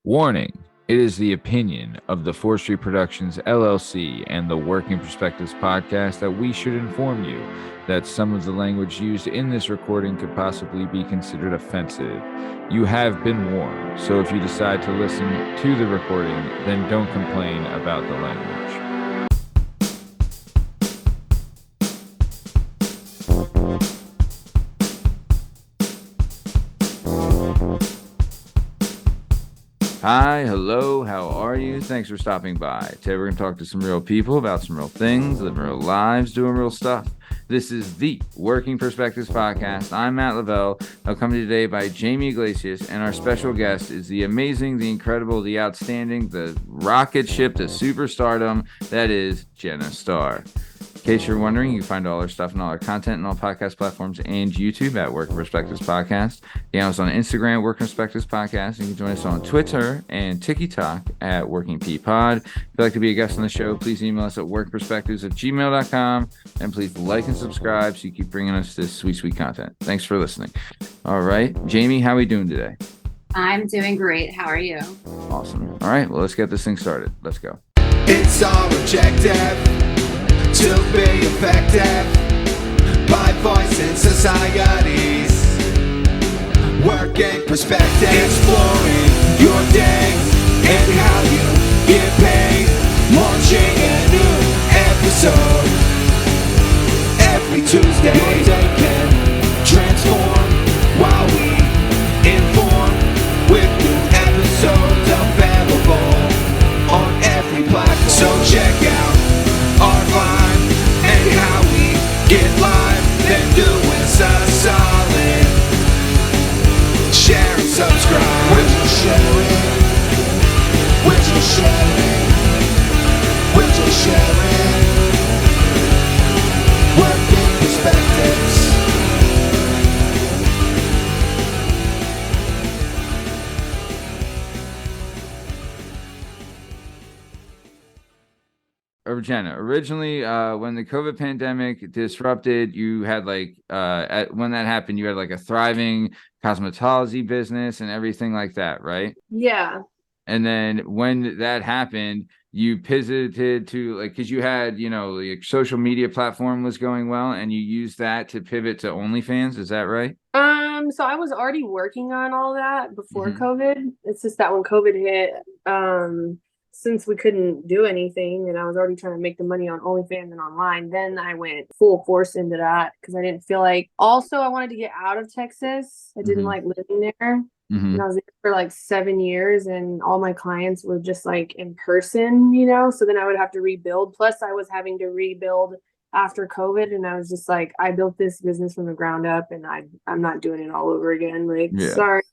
Warning. It is the opinion of the 4th Street Productions LLC and the Working Perspectives podcast that we should inform you that some of the language used in this recording could possibly be considered offensive. You have been warned, so if you decide to listen to the recording, then don't complain about the language. Hi, hello, how are you? Thanks for stopping by. Today we're going to talk to some real people about some real things, living real lives, doing real stuff. This is the Working Perspectives podcast. I'm Matt Lavelle, accompanied today by Jamie Iglesias, and our special guest is the amazing, the incredible, the outstanding, the rocket ship to superstardom, that is Jenna Starr. In case you're wondering, you can find all our stuff and all our content on all podcast platforms and YouTube at Working Perspectives Podcast. You can us on Instagram, Working Perspectives Podcast. You can join us on Twitter and TikTok at Working P Pod. If you'd like to be a guest on the show, please email us at workperspectives@gmail.com. And please like and subscribe so you keep bringing us this sweet, sweet content. Thanks for listening. All right. Jamie, how are we doing today? I'm doing great. How are you? Awesome. All right. Well, let's get this thing started. Let's go. It's all objective to be effective by voicing societies. Working perspective, exploring your day and how you get paid. Launching a new episode every Tuesday. Your day can transform while we inform with new episodes available on every platform. So check out our vibe and how we get live, then do us a solid. Share and subscribe. Would you share it? Would you share it? Would you share it? Working perspectives. Jenna, originally, when the COVID pandemic disrupted, you had when that happened, you had like a thriving cosmetology business and everything like that, right? Yeah. And then when that happened, you pivoted to because you had, the social media platform was going well and you used that to pivot to OnlyFans. Is that right? So I was already working on all that before COVID. It's just that when COVID hit, since we couldn't do anything and I was already trying to make the money on OnlyFans and online, then I went full force into that because I didn't feel like, also I wanted to get out of Texas. I didn't like living there. And I was there for like 7 years and all my clients were just like in person, so then I would have to rebuild. Plus I was having to rebuild after COVID and I was just like, I built this business from the ground up and I'm not doing it all over again. Sorry.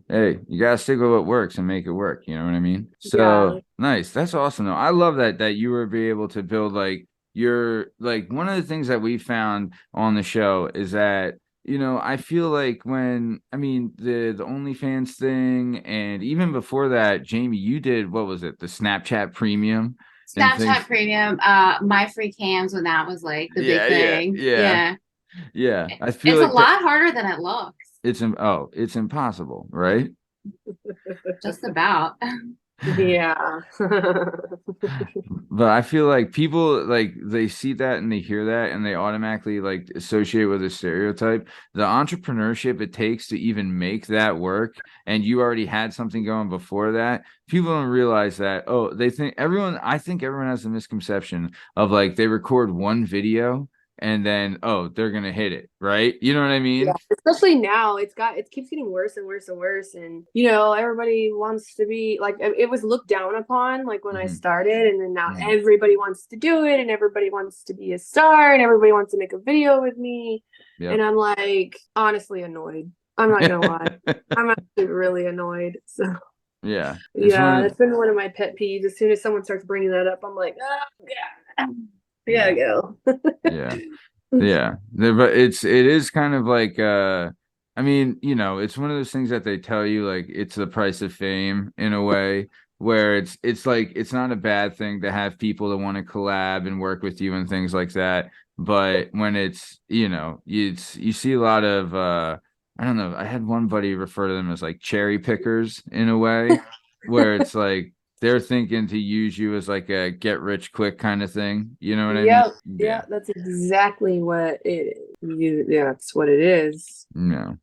Hey, you gotta stick with what works and make it work. You know what I mean? So nice. That's awesome though. I love that you were be able to build one of the things that we found on the show is that, I feel like the OnlyFans thing, and even before that, Jamie, you did, what was it? The Snapchat Premium. Snapchat Premium, my free cams when that was like the big thing. Yeah. I feel it's a lot harder than it looks. It's impossible, right? Just about. Yeah. But I feel like people they see that and they hear that and they automatically associate with a stereotype. The entrepreneurship it takes to even make that work, and you already had something going before that. People don't realize that. I think everyone has a misconception of they record one video and then they're gonna hit it, right? You know what I mean? Yeah, especially now it keeps getting worse and worse and worse, and everybody wants to be like, it was looked down upon when I started, and then now everybody wants to do it and everybody wants to be a star and everybody wants to make a video with me. And I'm honestly annoyed. I'm not gonna lie. I'm actually really annoyed. So it's been one of my pet peeves. As soon as someone starts bringing that up, I'm like, oh yeah. Yeah, go. Yeah. But it is kind of it's one of those things that they tell you it's the price of fame in a way where it's not a bad thing to have people that want to collab and work with you and things like that. But when it's you see a lot of I don't know. I had one buddy refer to them as like cherry pickers in a way, where it's like they're thinking to use you as like a get rich quick kind of thing. You know what I mean? Yep. Yeah, that's exactly what that's what it is. No.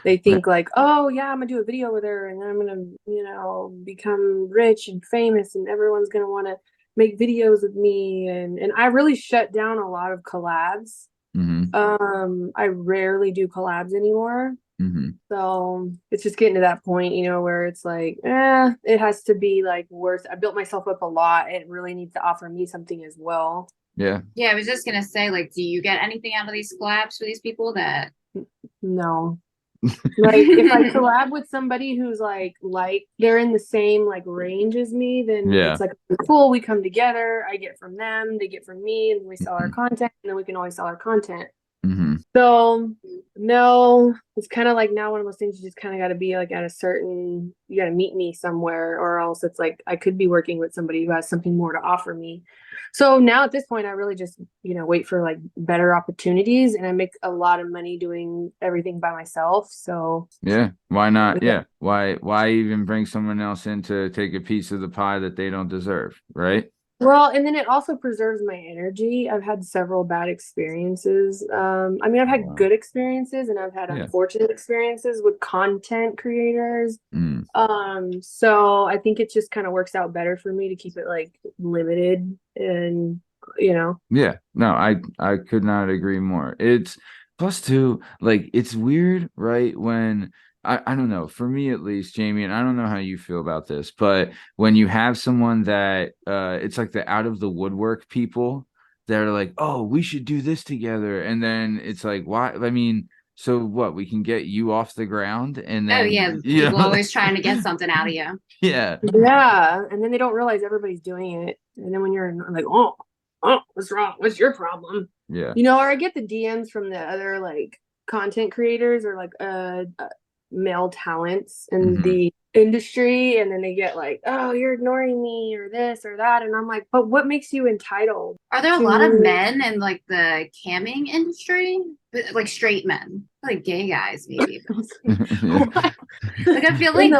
They think like, oh yeah, I'm gonna do a video with her and then I'm gonna, become rich and famous and everyone's gonna want to make videos with me and I really shut down a lot of collabs. I rarely do collabs anymore. So it's just getting to that point, where it's like, it has to be like worth. I built myself up a lot. It really needs to offer me something as well. Yeah. Yeah, I was just gonna say, like, do you get anything out of these collabs for these people that No. Like if I collab with somebody who's like they're in the same like range as me, then it's like cool, we come together, I get from them, they get from me, and we sell our content, and then we can always sell our content. So no, it's kind of like now one of those things you just kind of got to be like at a certain, you got to meet me somewhere, or else it's like I could be working with somebody who has something more to offer me. So now at this point, I really just, wait for like better opportunities, and I make a lot of money doing everything by myself. So yeah, why not? Yeah. Why even bring someone else in to take a piece of the pie that they don't deserve, right? Well, and then it also preserves my energy. I've had several bad experiences. I've had good experiences and I've had unfortunate experiences with content creators. So I think it just kind of works out better for me to keep it like limited and, Yeah, no, I could not agree more. It's plus two, like it's weird, right? When I don't know, for me at least, Jamie, and I don't know how you feel about this, but when you have someone that it's like the out of the woodwork people that are like, oh, we should do this together, and then it's like, why? I mean, so what? We can get you off the ground, and then people always trying to get something out of you. Yeah, and then they don't realize everybody's doing it, and then when you're like, oh, what's wrong? What's your problem? Yeah, or I get the DMs from the other like content creators or like male talents in the industry, and then they get like, oh, you're ignoring me or this or that, and I'm like, but what makes you entitled? Are there a lot of men in like the camming industry, like straight men, like gay guys maybe? Like I feel like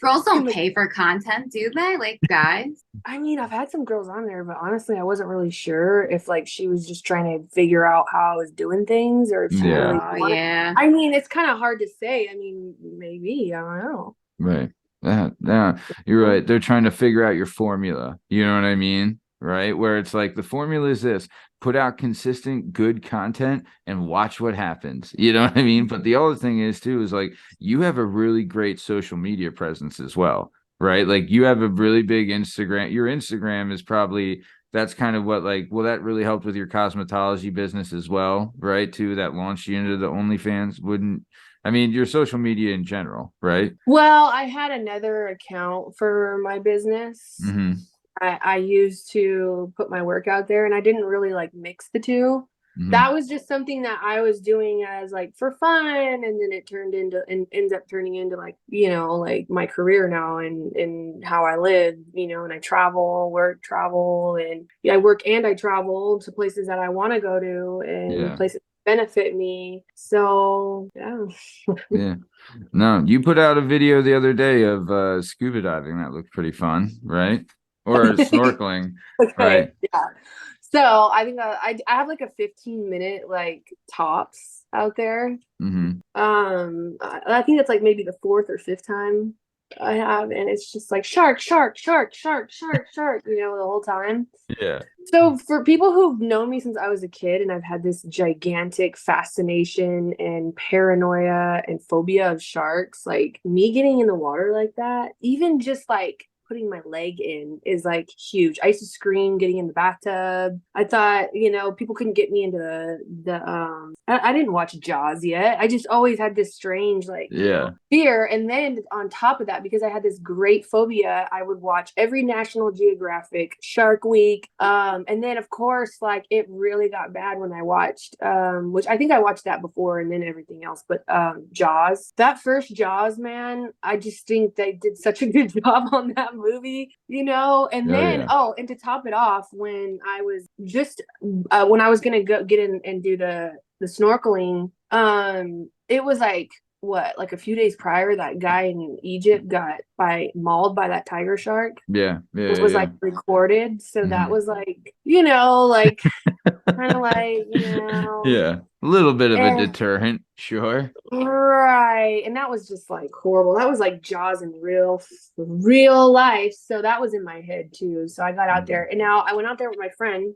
girls don't pay for content, do they? Like guys? I mean, I've had some girls on there, but honestly, I wasn't really sure if like she was just trying to figure out how I was doing things, or if she really wanted. I mean, it's kind of hard to say. I mean, maybe, I don't know. Right. Yeah, you're right. They're trying to figure out your formula. You know what I mean? Right? Where it's like the formula is this: put out consistent, good content and watch what happens. You know what I mean? But the other thing is too is like you have a really great social media presence as well, right? Like you have a really big Instagram. Your Instagram is probably that's kind of what like that really helped with your cosmetology business as well, right? Too, that launched you into the OnlyFans. Wouldn't I mean your social media in general, right? Well, I had another account for my business. I used to put my work out there, and I didn't really like mix the two. That was just something that I was doing as like for fun, and then it turned into and ends up turning into like like my career now and how I live, and I work, travel, and I work and I travel to places that I want to go to and places that benefit me. So yeah. No, you put out a video the other day of scuba diving that looked pretty fun, right? Or snorkeling, right? Yeah. So I think I have like a 15-minute like tops out there. I think it's like maybe the 4th or 5th time I have, and it's just like shark, shark, shark, shark, shark, shark, the whole time. Yeah. So for people who've known me since I was a kid, and I've had this gigantic fascination and paranoia and phobia of sharks, like me getting in the water like that, even just like putting my leg in is like huge. I used to scream getting in the bathtub. I thought, people couldn't get me into the I didn't watch Jaws yet. I just always had this strange like fear. And then on top of that, because I had this great phobia, I would watch every National Geographic, Shark Week. And then of course, like it really got bad when I watched which I think I watched that before and then everything else, but Jaws. That first Jaws, man, I just think they did such a good job on that movie, and then and to top it off, when I was just when I was gonna go get in and do the snorkeling, it was like like a few days prior, that guy in Egypt got mauled by that tiger shark. Yeah. It was like recorded, so that was like, like kind of like, Yeah. A little bit of a and deterrent, sure. right. And that was just like horrible. That was like Jaws in real life. So that was in my head too. So I got out there, and now I went out there with my friend,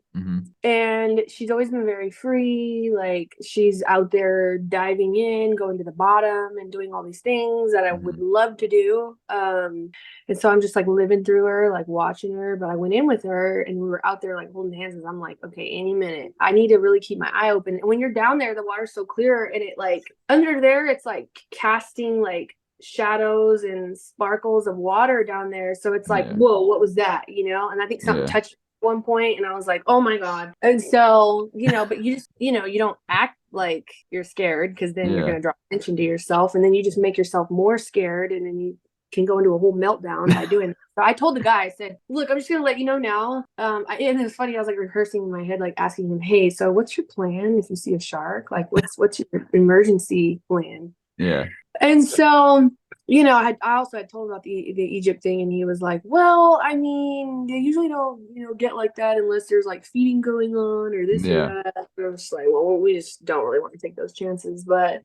and she's always been very free. Like, she's out there diving in, going to the bottom, and doing all these things that I would love to do. And so I'm just like living through her, like watching her. But I went in with her, and we were out there like holding hands, and I'm like, okay, any minute I need to really keep my eye open. And when you're down there, the water's so clear, and it like under there, it's like casting like shadows and sparkles of water down there. So it's like, whoa, what was that? And I think something touched one point, and I was like, oh my God. And so, but you just, you don't act like you're scared, because then you're going to draw attention to yourself, and then you just make yourself more scared, and then you can go into a whole meltdown by doing that. So I told the guy, I said, look, I'm just going to let you know now. And it was funny. I was like rehearsing in my head, like asking him, hey, so what's your plan if you see a shark? Like, what's your emergency plan? Yeah. And so, I also had told him about the Egypt thing, and he was like, well, I mean, they usually don't, get like that unless there's like feeding going on or this or that. And I was like, well, we just don't really want to take those chances. But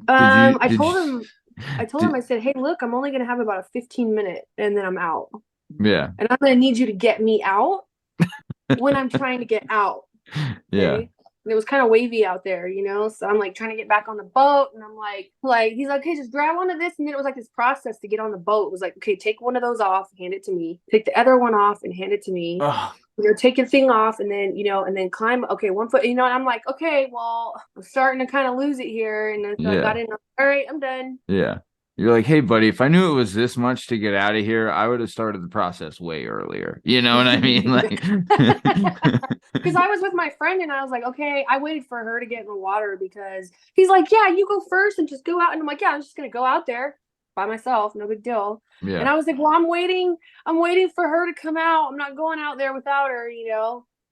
I told him, I said, hey, look, I'm only going to have about a 15-minute, and then I'm out. Yeah. And I'm going to need you to get me out when I'm trying to get out. Okay? Yeah. And it was kind of wavy out there, so I'm like trying to get back on the boat, and I'm like he's like, okay, just grab one of this. And then it was like this process to get on the boat. It was like, okay, take one of those off, hand it to me, take the other one off and hand it to me. Take your thing off, and then and then climb, okay, 1 foot, and I'm like, okay, well, I'm starting to kind of lose it here. And then so I got in, all right, I'm done. Yeah. You're like, hey, buddy, if I knew it was this much to get out of here, I would have started the process way earlier. You know what I mean? Like, because I was with my friend, and I was like, okay, I waited for her to get in the water, because he's like, yeah, you go first and just go out. And I'm like, yeah, I'm just going to go out there by myself. No big deal. Yeah. And I was like, well, I'm waiting for her to come out. I'm not going out there without her,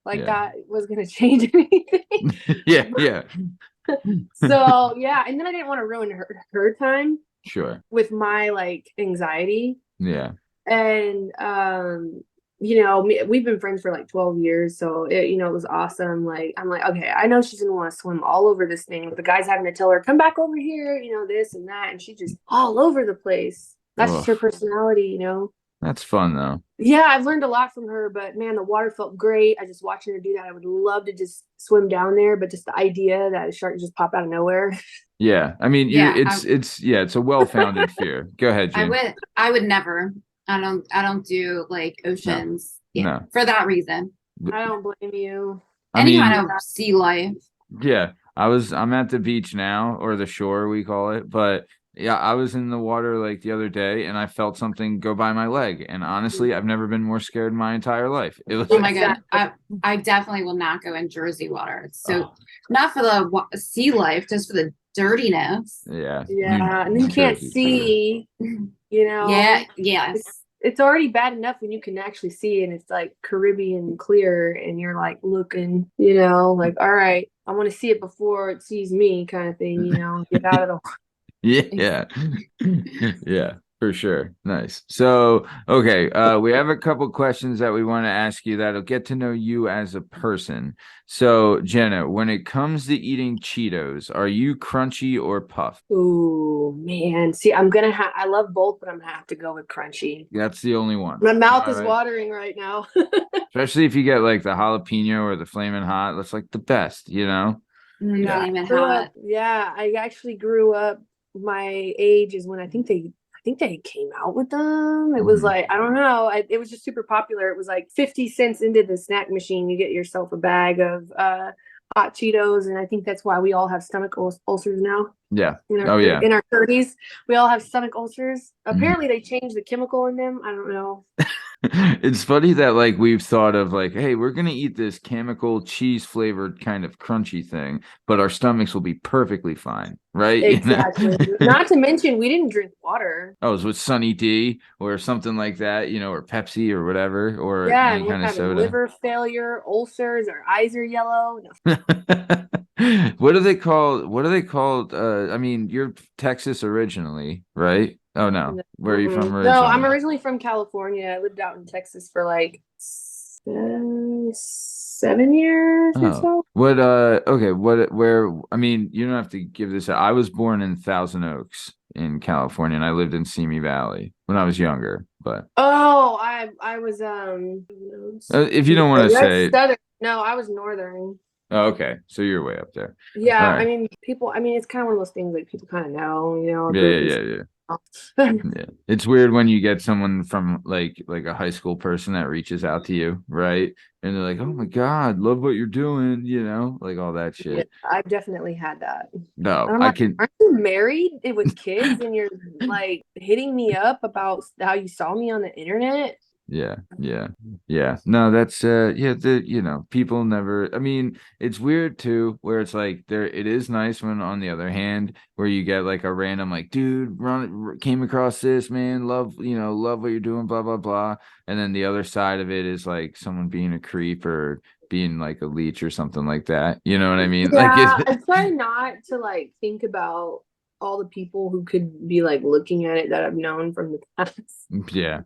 that was going to change anything. Yeah. So, yeah. And then I didn't want to ruin her time. Sure. With my like anxiety. Yeah. And we've been friends for like 12 years, so it was awesome. Like, I'm like, okay, I know she's gonna want to swim all over this thing. The guy's having to tell her, come back over here, this and that, and she's just all over the place. That's just her personality, That's fun though. Yeah, I've learned a lot from her, but man, the water felt great. I just watching her do that. I would love to just swim down there, but just the idea that a shark just pop out of nowhere. Yeah, I mean, it's a well-founded fear. Go ahead, Jane. I would never. I don't do like oceans. No. For that reason. I don't blame you. Any kind of sea life. Yeah, I'm at the beach now, or the shore we call it, but yeah, I was in the water like the other day, and I felt something go by my leg, and honestly, I've never been more scared in my entire life. It was oh my God, I definitely will not go in Jersey water. So not for the sea life, just for the dirtiness. Yeah, and then you can't see. Yeah, yes. It's already bad enough when you can actually see, and it's like Caribbean clear, and you're like looking, like, all right, I want to see it before it sees me, kind of thing. Get out of the. Yeah. Yeah, for sure. Nice. So, okay, we have a couple questions that we want to ask you that'll get to know you as a person. So, Jenna, when it comes to eating Cheetos, are you crunchy or puff? Oh man, see, I love both, but I'm gonna have to go with crunchy. That's the only one. My mouth is watering right now. Especially if you get like the jalapeno or the flaming hot. That's like the best, Flaming hot. Yeah, I actually grew up. My age is when I think they came out with them. It was like, I don't know. It was just super popular. It was like 50 cents into the snack machine. You get yourself a bag of hot Cheetos. And I think that's why we all have stomach ulcers now. Yeah. In our 30s, we all have stomach ulcers. Apparently they changed the chemical in them. I don't know. It's funny that like we've thought of like, hey, we're gonna eat this chemical cheese flavored kind of crunchy thing, but our stomachs will be perfectly fine, right? Exactly. Not to mention, we didn't drink water. Oh, it's with Sunny D or something like that, or Pepsi or whatever, or Yeah, any and we're kind of having soda. liver failure, ulcers, our eyes are yellow. No. What are they called? What are they called? I mean, you're Texas originally, right? Oh no. Where are you from No, I'm originally? originally from California. I lived out in Texas for like 7 years or Oh, so. okay, where, I mean, you don't have to give this. I was born in Thousand Oaks in California, and I lived in Simi Valley when I was younger, but Oh, I was if you don't want to that's say, southern. No, I was northern. oh, okay, so you're way up there. All Yeah, I right. mean, people. I mean, it's kind of one of those things like people kind of know. I Yeah, grew yeah, up in. yeah, yeah. Yeah. It's weird when you get someone from like a high school person that reaches out to you, right? And they're like, "Oh my God, love what you're doing," like all that Yeah, shit. I've definitely had that. No, And I'm I like, can. aren't you married with kids and you're like hitting me up about how you saw me on the internet? Yeah, yeah, yeah. No, that's yeah, people never, I mean, it's weird too, where it's like it is nice when on the other hand, where you get like a random like, dude, came across this, man, love what you're doing, blah blah blah. And then the other side of it is like someone being a creep or being like a leech or something like that. You know what I mean? Like Yeah, it I try not to like think about all the people who could be like looking at it that I've known from the past. yeah,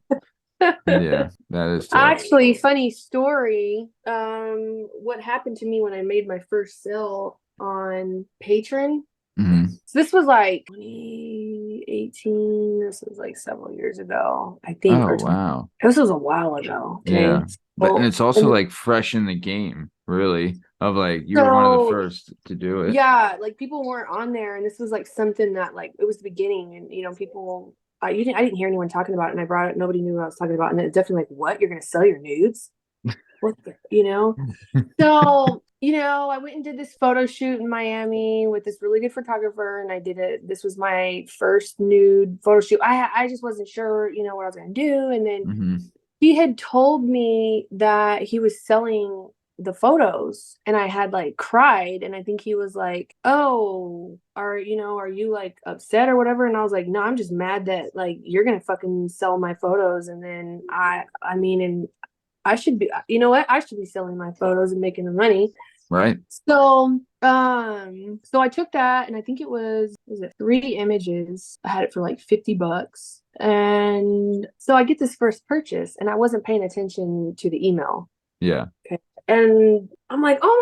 yeah, that is tough. Actually, funny story. What happened to me when I made my first sale on Patreon? Hmm. So this was like 2018. This was like several years ago, I think, Oh or wow. this was a while ago. Okay. Yeah. And So, it's also and like fresh in the game, really, of like you were one of the so first to do it. yeah, like people weren't on there, and this was like something that like it was the beginning, and people. I didn't hear anyone talking about it, and I brought it. Nobody knew what I was talking about, and it's definitely like, what? You're gonna sell your nudes? What the? So, I went and did this photo shoot in Miami with this really good photographer, and I did it. This was my first nude photo shoot. I just wasn't sure, what I was gonna do, and then Hmm. he had told me that he was selling the photos, and I had like cried, and I think he was like, "Oh, are you like upset or whatever?" And I was like, "No, I'm just mad that like you're gonna fucking sell my photos, and then I mean, and I should be, what? I should be selling my photos and making the money." Right. So I took that, and I think it was it 3 images. I had it for like $50. And so I get this first purchase, and I wasn't paying attention to the email. Yeah. Okay. And I'm like, oh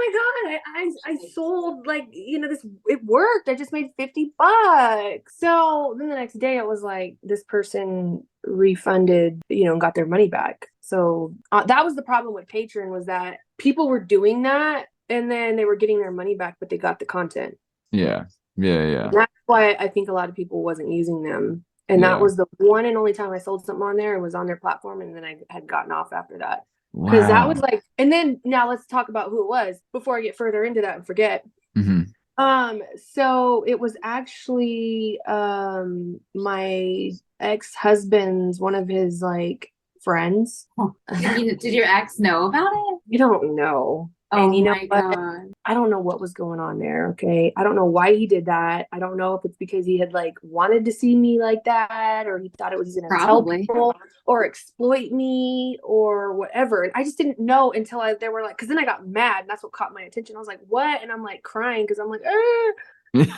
my God, I sold like, this, it worked. I just made $50. So then the next day it was like this person refunded, and got their money back. So that was the problem with Patreon, was that people were doing that and then they were getting their money back, but they got the content. Yeah. Yeah. Yeah. And that's why I think a lot of people wasn't using them. And that Yeah. was the one and only time I sold something on there and was on their platform. And then I had gotten off after that. Because that was Wow. like, and then now let's talk about who it was before I get further into that and forget. Hmm. So it was actually my ex-husband's, one of his like friends. Did your ex know about it? You don't know. Oh And you know my what? God. I don't know what was going on there. Okay. I don't know why he did that. I don't know if it's because he had like wanted to see me like that, or he thought it was going to tell Probably. people or exploit me or whatever. And I just didn't know until they were like, because then I got mad, and that's what caught my attention. I was like, what? And I'm like crying because I'm like, and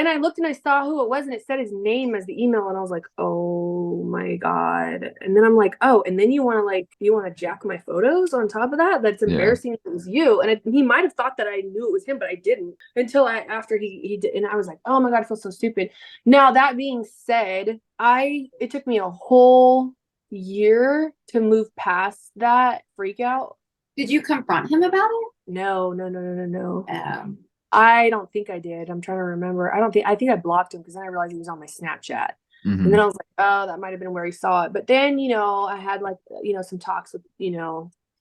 I looked and I saw who it was, and it said his name as the email, and I was like, oh my God. And then I'm like, oh, and then you want to jack my photos on top of that? That's Yeah. embarrassing if it was you. And he might have thought that I knew it was him, but I didn't until after he did. And I was like, oh my God, I feel so stupid. Now, that being said, it took me a whole year to move past that freak out. Did you confront him about it? No. I don't think I did. I'm trying to remember. I think I blocked him because then I realized he was on my Snapchat. Hmm. And then I was like, oh, that might have been where he saw it. But then, I had like, some talks with,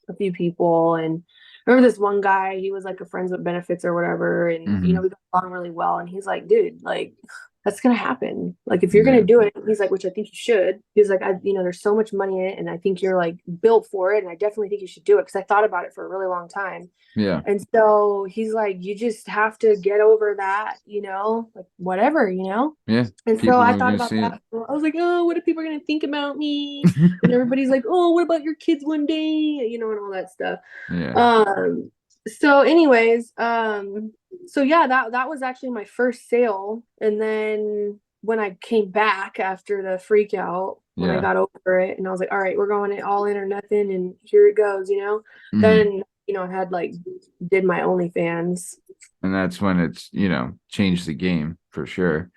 a few people. And I remember this one guy, he was like a friends with benefits or whatever. And, Hmm. we got along really well. And he's like, dude, like, that's gonna happen. Like if you're gonna do it, he's like, which I think you should. He's like, there's so much money in it, and I think you're like built for it, and I definitely think you should do it because I thought about it for a really long time. Yeah. And so he's like, you just have to get over that, like whatever, Yeah. And People so I are thought gonna about see that. it. I was like, oh, what are people gonna think about me? And everybody's like, oh, what about your kids one day? And all that stuff. Yeah. So anyways, so yeah, that was actually my first sale. And then when I came back after the freak out, when I got over it, and I was like, all right, we're going all in or nothing, and here it goes, Then I had did my OnlyFans. And that's when it's, changed the game for sure.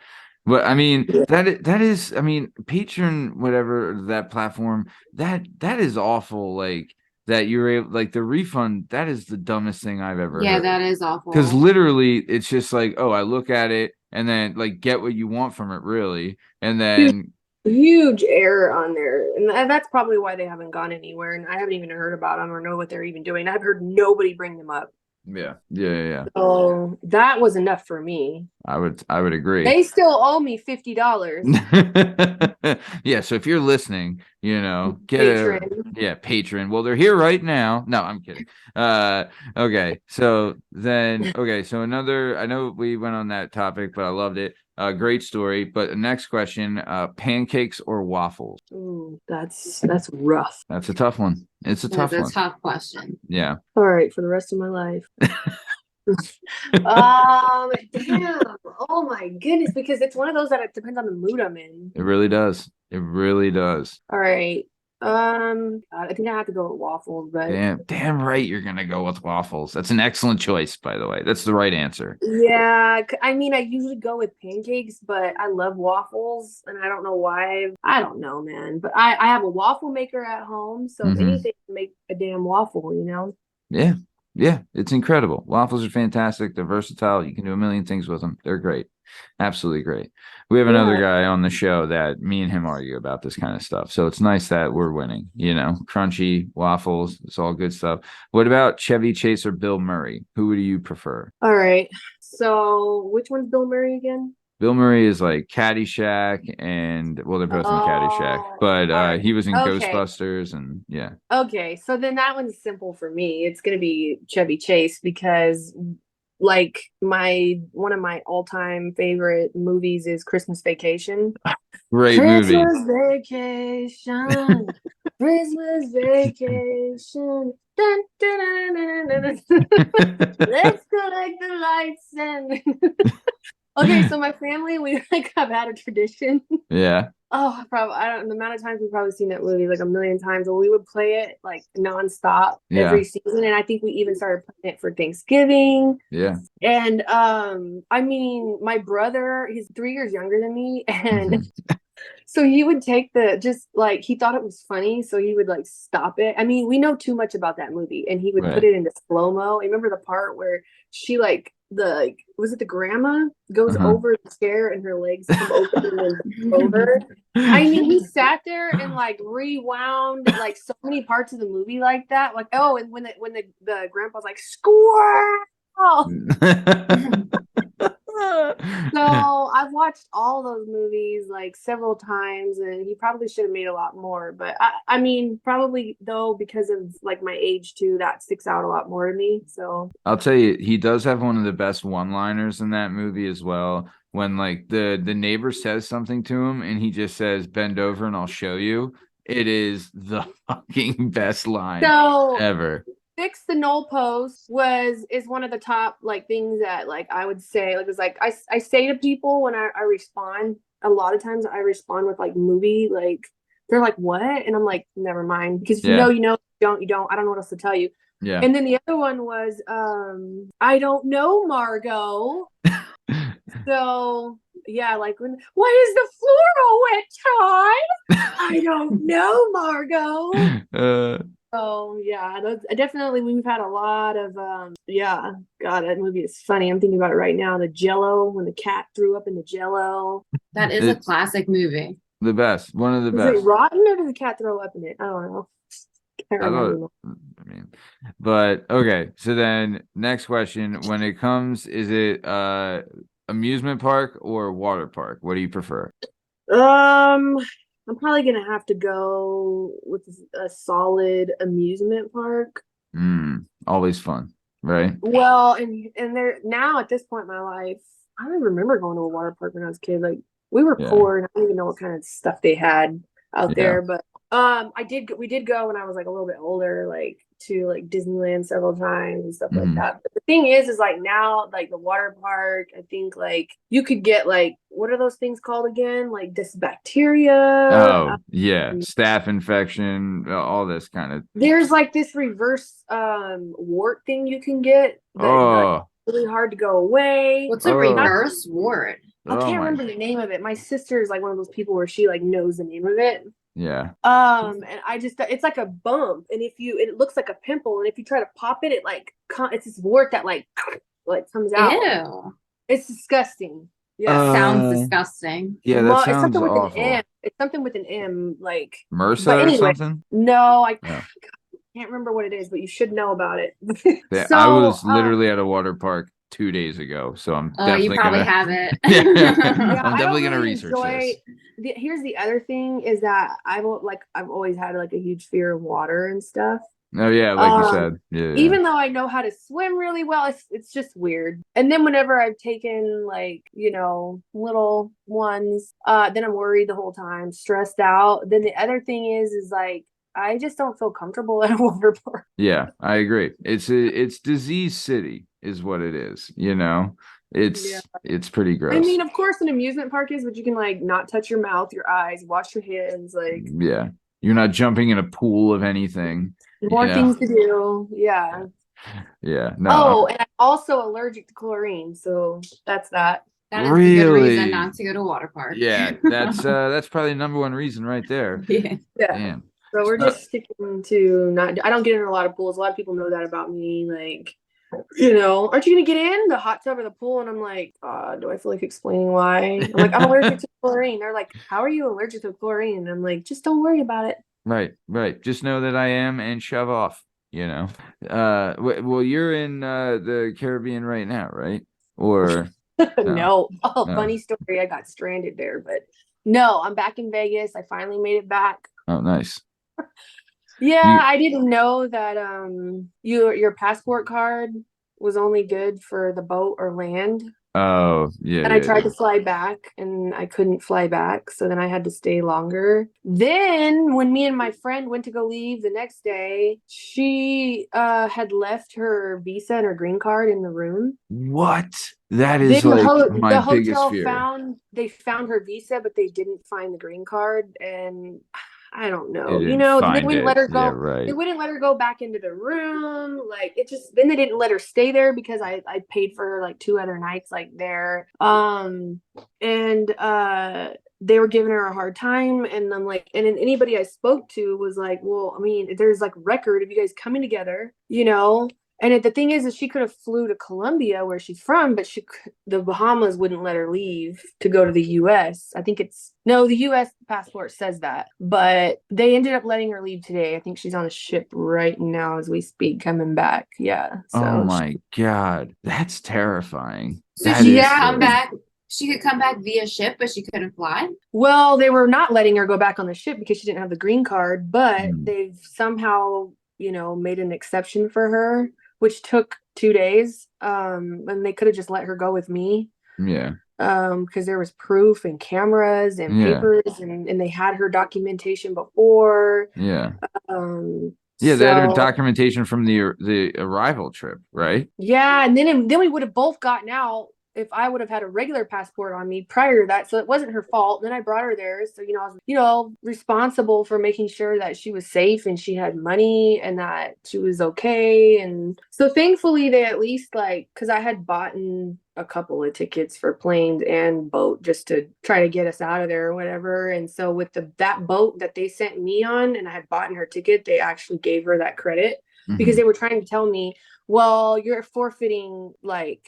But I mean, that is, I mean, Patreon, whatever that platform, that is awful. Like that you're able, like the refund, that is the dumbest thing I've ever heard. That is awful. Because literally, it's just like, oh, I look at it and then like get what you want from it, really, and then huge error on there, and that's probably why they haven't gone anywhere. And I haven't even heard about them or know what they're even doing. I've heard nobody bring them up. Yeah. So that was enough for me. I would agree. They still owe me $50. Yeah, so if you're listening, get Patron. Patron. Well, they're here right now. No, I'm kidding. Okay. So another, I know we went on that topic, but I loved it. Great story. But the next question, pancakes or waffles? Ooh, that's rough. That's a tough one. It's a tough one. That's a tough question. Yeah. All right, for the rest of my life. Damn. Oh my goodness, because it's one of those that it depends on the mood I'm in. It really does. All right. I think I have to go with waffles, but damn right you're gonna go with waffles. That's an excellent choice, by the way. That's the right answer. Yeah, I mean, I usually go with pancakes, but I love waffles, and I don't know why. I don't know, man. But I have a waffle maker at home, so if anything, make a damn waffle, Yeah, it's incredible. Waffles are fantastic. They're versatile. You can do a million things with them. They're great. Absolutely great. We have another guy on the show that me and him argue about this kind of stuff. So it's nice that we're winning, crunchy waffles. It's all good stuff. What about Chevy Chase or Bill Murray? Who do you prefer? All right. So which one's Bill Murray again? Bill Murray is like Caddyshack, and well, they're both in Caddyshack, but he was in Ghostbusters, and yeah. Okay, so then that one's simple for me. It's gonna be Chevy Chase because, like, one of my all-time favorite movies is Christmas Vacation. Great movie. Christmas Vacation, Christmas Vacation. Dun, dun, dun, dun, dun, dun. Let's collect the lights and. Okay, so my family, we have had a tradition. Yeah. Oh, probably I don't. The amount of times we've probably seen that movie like a million times, and we would play it like nonstop every season. And I think we even started playing it for Thanksgiving. Yeah. And I mean, my brother, he's 3 years younger than me, and so he would take he thought it was funny, so he would like stop it. I mean, we know too much about that movie, and he would put it into slow-mo. Remember the part where she was it the grandma goes over the chair and her legs come open and over? I mean, he sat there and like rewound like so many parts of the movie like that. Like, oh, and when the grandpa's like, squirrel. So I've watched all those movies like several times, and he probably should have made a lot more. But I mean, probably though, because of like my age too, that sticks out a lot more to me. So I'll tell you, he does have one of the best one-liners in that movie as well. When like the neighbor says something to him, and he just says, "Bend over and I'll show you." It is the fucking best line ever. Fix the null post is one of the top like things that like I would say like it's like I say to people when I respond. A lot of times I respond with like movie, like they're like what, and I'm like never mind, because you know you don't I don't know what else to tell you. Yeah. And then the other one was I don't know, Margot. So yeah, like why is the floor all wet, Todd? I don't know, Margot. Oh yeah, definitely we've had a lot of God, that movie is funny. I'm thinking about it right now. The Jello, when the cat threw up in the Jello. That is a classic movie. The best, one of the best. Is it rotten or did the cat throw up in it? I don't know. But okay. So then, next question: when it comes, is it amusement park or water park? What do you prefer? I'm probably gonna have to go with a solid amusement park. Always fun, right? Well, and there now at this point in my life, I don't remember going to a water park when I was a kid. Like we were Yeah. poor and I don't even know what kind of stuff they had out Yeah. there. But we did go when I was like a little bit older, like to like Disneyland several times and stuff like that. But the thing is like now, like the water park, I think like you could get like what are those things called again? Like this bacteria. Oh, yeah. Staph infection, all this kind of. There's like this reverse wart thing you can get that like, really hard to go away. What's a reverse wart? I can't remember the name of it. My sister is like one of those people where she like knows the name of it. Yeah. And I just it's like a bump, and it looks like a pimple, and if you try to pop it, it like it's this wart that like comes out. Ew. It's disgusting. Yeah. Sounds disgusting. Yeah, that sounds something with awful. an M. It's something with an M, like MRSA or something? No, I can't remember what it is, but you should know about it. Yeah, I was literally at a water park 2 days ago, so I'm definitely you probably have it. I'm definitely gonna research this. Here's the other thing is that I've always had like a huge fear of water and stuff. Oh yeah, like you said. Yeah. Even though I know how to swim really well, it's just weird. And then whenever I've taken like, little ones, then I'm worried the whole time, stressed out. Then the other thing is like I just don't feel comfortable at a water park. Yeah, I agree. It's disease city is what it is, It's pretty gross. I mean, of course an amusement park is, but you can like not touch your mouth, your eyes, wash your hands, like yeah. You're not jumping in a pool of anything. More things to do. Yeah. Yeah. No. Oh, and I'm also allergic to chlorine, so that's that. That is a good reason not to go to water park. Yeah, that's probably the number one reason right there. Yeah. Damn. So we're just sticking to I don't get in a lot of pools. A lot of people know that about me. Like, aren't you gonna get in the hot tub or the pool? And I'm like, do I feel like explaining why? I'm like, I'm allergic to chlorine. They're like, how are you allergic to chlorine? And I'm like, just don't worry about it. Right. Just know that I am and shove off, Well, you're in the Caribbean right now, right? Or no. Funny story. I got stranded there, but no, I'm back in Vegas. I finally made it back. Oh, nice. Yeah, I didn't know that your passport card was only good for the boat or land. Oh, yeah. And I tried to fly back and I couldn't fly back. So then I had to stay longer. Then when me and my friend went to go leave the next day, she had left her visa and her green card in the room. What? That is like my biggest fear. They found her visa, but they didn't find the green card. And I don't know, they wouldn't let her go. Yeah, right. They wouldn't let her go back into the room. Like then they didn't let her stay there because I paid for her like 2 other nights like there. And they were giving her a hard time. And I'm like, and then anybody I spoke to was like, well, I mean, there's like record of you guys coming together, And the thing is she could have flew to Colombia where she's from, but the Bahamas wouldn't let her leave to go to the U.S. I think the U.S. passport says that, but they ended up letting her leave today. I think she's on a ship right now as we speak, coming back. Yeah. So oh my God, that's terrifying. So she could come back. She could come back via ship, but she couldn't fly. Well, they were not letting her go back on the ship because she didn't have the green card, but they've somehow, made an exception for her, which took 2 days. And they could have just let her go with me. Yeah. Because there was proof and cameras and papers and they had her documentation before. Yeah. They had her documentation from the arrival trip, right? Yeah, and then we would have both gotten out if I would have had a regular passport on me prior to that. So it wasn't her fault. Then I brought her there. So, I was, responsible for making sure that she was safe and she had money and that she was okay. And so thankfully they at least because I had bought a couple of tickets for planes and boat just to try to get us out of there or whatever. And so with that boat that they sent me on and I had bought her ticket, they actually gave her that credit because they were trying to tell me, well, you're forfeiting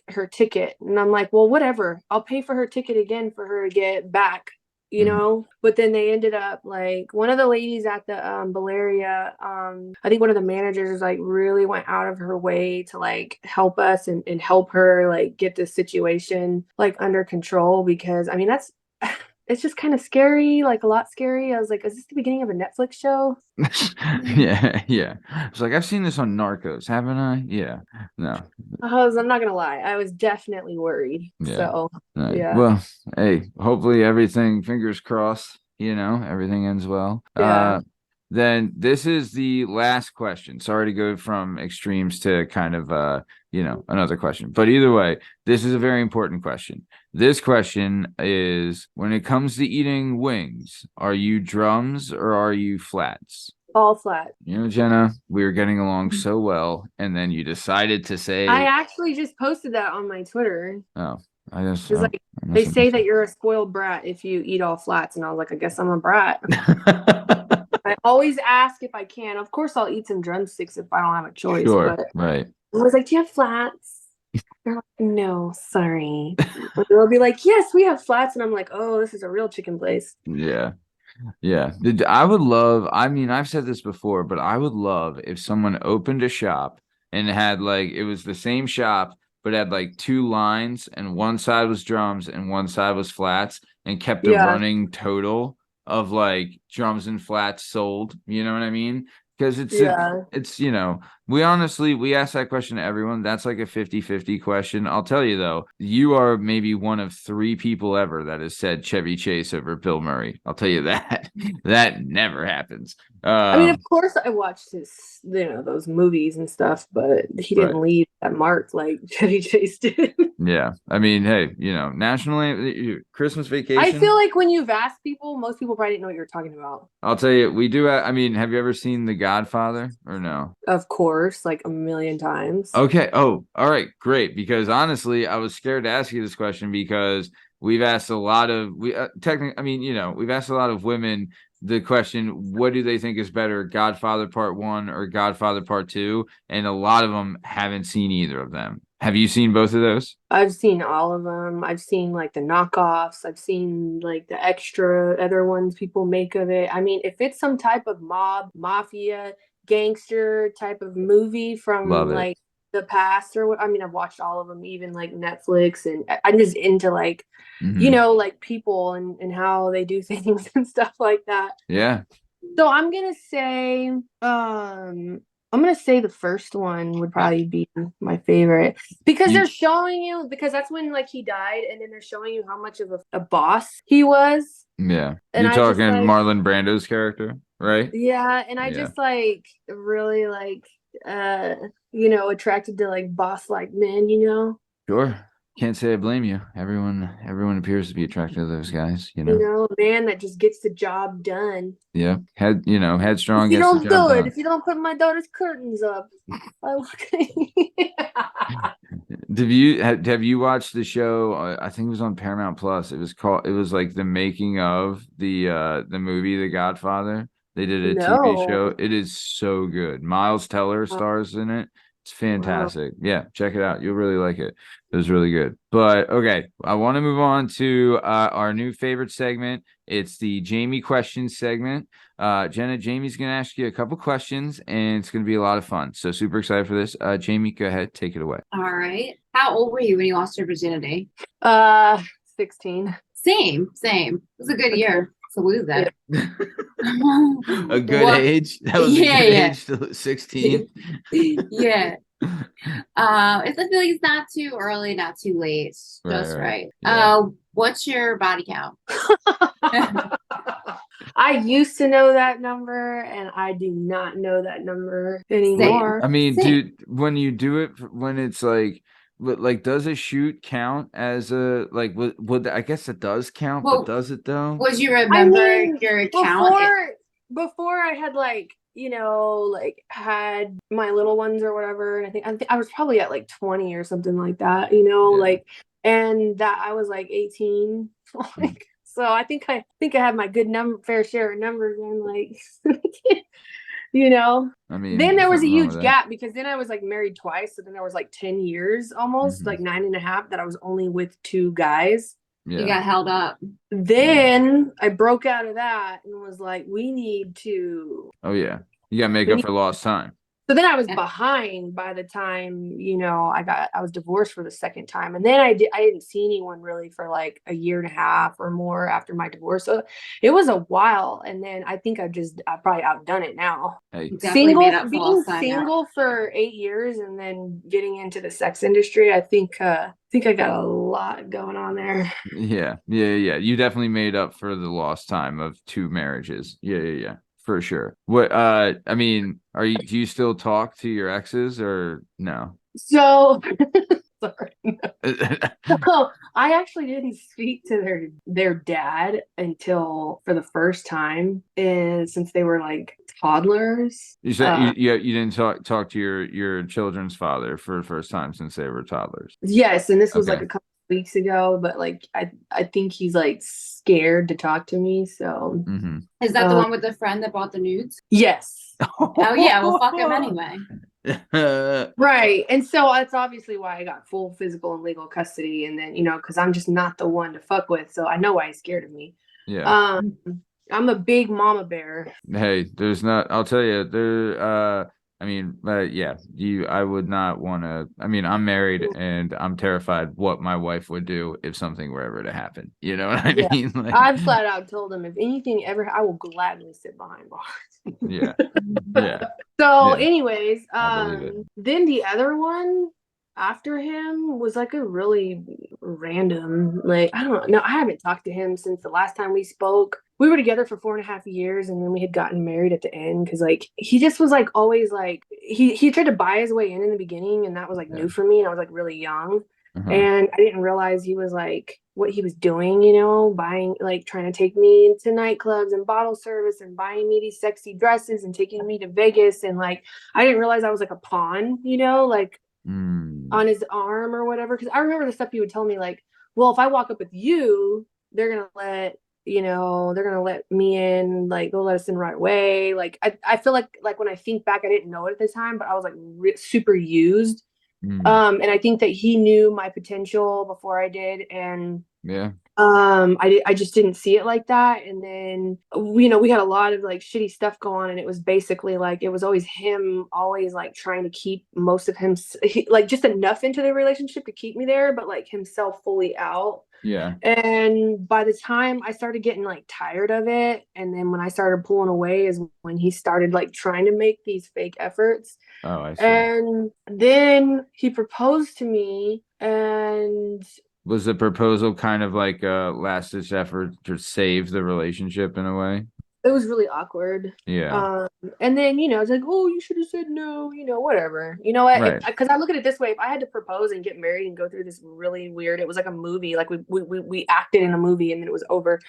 her ticket. And I'm like, well, whatever. I'll pay for her ticket again for her to get back, you know, but then they ended up like one of the ladies at the Valeria, I think one of the managers like really went out of her way to like help us and help her like get this situation like under control, because I mean that's it's just kind of scary, like a lot scary. I was like, is this the beginning of a Netflix show? Yeah. It's like, I've seen this on Narcos, haven't I? Yeah. No. I'm not gonna lie, I was definitely worried. Yeah. So Right. yeah. Well, hey, hopefully everything, fingers crossed, everything ends well. Yeah. Then this is the last question. Sorry to go from extremes to kind of another question. But either way, this is a very important question. This question is, when it comes to eating wings, are you drums or are you flats? All flat. Jenna, we were getting along so well, and then you decided to say, I actually just posted that on my Twitter. oh, I guess It's like they say that you're a spoiled brat if you eat all flats, and I was like, I guess I'm a brat. I always ask if I can. Of course, I'll eat some drumsticks if I don't have a choice. Sure, but right. I was like, do you have flats? They're like, no, sorry. But they'll be like, yes, we have flats, and I'm like, oh, this is a real chicken place. Yeah. Yeah. I would love, I mean, I've said this before, but I would love if someone opened a shop and had like, it was the same shop, but had like two lines, and one side was drums and one side was flats, and kept a running total of like drums and flats sold. You know what I mean? Because it's we ask that question to everyone. That's like a 50-50 question. I'll tell you though, you are maybe one of 3 people ever that has said Chevy Chase over Bill Murray. I'll tell you that. That never happens. I mean, of course I watched his, those movies and stuff, but he didn't leave that mark like Chevy Chase did. Yeah. I mean, hey, nationally, Christmas Vacation. I feel like when you've asked people, most people probably didn't know what you're talking about. I'll tell you, we do. I mean, have you ever seen The Godfather or no? Of course, like a million times. Okay. Oh, all right. Great. Because honestly, I was scared to ask you this question because we've asked a lot of, we've asked a lot of women the question, what do they think is better, Godfather Part 1 or Godfather Part 2? And a lot of them haven't seen either of them. Have you seen both of those? I've seen all of them. I've seen like the knockoffs. I've seen like the extra other ones people make of it. I mean, if it's some type of mafia, gangster type of movie from like the past or what, I mean, I've watched all of them, even like Netflix, and I'm just into like, like people and how they do things and stuff like that. Yeah. So I'm gonna say the first one would probably be my favorite, because they're showing you, because that's when like he died, and then they're showing you how much of a boss he was. Yeah. And you're talking Marlon Brando's character, right? Yeah. And I just like really like attracted to like boss like men, Sure. Can't say I blame you. Everyone appears to be attracted to those guys, a man that just gets the job done. Yeah. Headstrong. If you don't do it, if you don't put my daughter's curtains up, Have you watched the show? I think it was on Paramount Plus. It was like the making of the movie The Godfather. They did a TV show. It is so good. Miles Teller stars in it. It's fantastic. Wow. Yeah, check it out. You'll really like it. It was really good. But okay, I want to move on to our new favorite segment. It's the Jamie questions segment. Jenna, Jamie's going to ask you a couple questions, and it's going to be a lot of fun. So super excited for this. Jamie, go ahead. Take it away. All right. How old were you when you lost your virginity? 16. Same. It was a good year to lose it. A good age? That was a good age to 16. Yeah. I feel like it's not too early, not too late. Just right. Yeah. What's your body count? I used to know that number, and I do not know that number anymore. Same. I mean, dude, when you do it, when it's like, does a shoot count as a would I guess it does count, but does it though? Would you remember your count? Before I had had my little ones or whatever, and I think I was probably at like 20 or something like that, and that I was like 18. So I think I had my fair share of numbers, and I mean, then there was a huge gap, because then I was like married twice. So then there was like 10 years almost, like 9.5, that I was only with 2 guys. You got held up. Then I broke out of that and was like, we need to. Oh yeah, you got to make up for lost time. So then I was behind by the time, I was divorced for the second time. And then I didn't see anyone really for like a year and a half or more after my divorce. So it was a while. And then I think I probably outdone it now. Hey, Being single for 8 years and then getting into the sex industry, I think I got a lot going on there. Yeah. You definitely made up for the lost time of 2 marriages. Yeah. For sure. What I mean, do you still talk to your exes or no? So sorry. No. I actually didn't speak to their dad until for the first time since they were like toddlers. You said you didn't talk to your children's father for the first time since they were toddlers. Yes, and this was like a couple weeks ago, but like I think he's like scared to talk to me. So Is that the one with the friend that bought the nudes? Yes. Oh yeah, well fuck him anyway. Right. And so that's obviously why I got full physical and legal custody, and then because I'm just not the one to fuck with, so I know why he's scared of me. Yeah. I'm a big mama bear. Hey, I'll tell you, I would not want to. I mean, I'm married and I'm terrified what my wife would do if something were ever to happen. You know what I mean? Like, I've flat out told him if anything ever, I will gladly sit behind bars. Yeah. So, anyways, then the other one after him was like a really random, like, I don't know. I haven't talked to him since the last time we spoke. We were together for 4.5 years, and then we had gotten married at the end because like he just was like always like he tried to buy his way in the beginning, and that was like new for me, and I was like really young. And I didn't realize he was like what he was doing, buying, like trying to take me to nightclubs and bottle service and buying me these sexy dresses and taking me to Vegas. And like, I didn't realize I was like a pawn, like on his arm or whatever. Cause I remember the stuff he would tell me like, well, if I walk up with you, they're going to let me in, like they'll let us in right away. Like, I feel like when I think back, I didn't know it at the time, but I was like super used. And I think that he knew my potential before I did. And I just didn't see it like that. And then, we had a lot of like shitty stuff go on. And it was basically like, it was always him always like trying to keep most of him, like just enough into the relationship to keep me there, but like himself fully out. Yeah. And by the time I started getting like tired of it, and then when I started pulling away is when he started like trying to make these fake efforts. Oh, I see. And then he proposed to me, and was the proposal kind of like a last-ditch effort to save the relationship in a way? It was really awkward. Yeah. And then, it's like, oh, you should have said no, whatever. You know what? Right. Because I look at it this way. If I had to propose and get married and go through this really weird, it was like a movie. Like we acted in a movie and then it was over.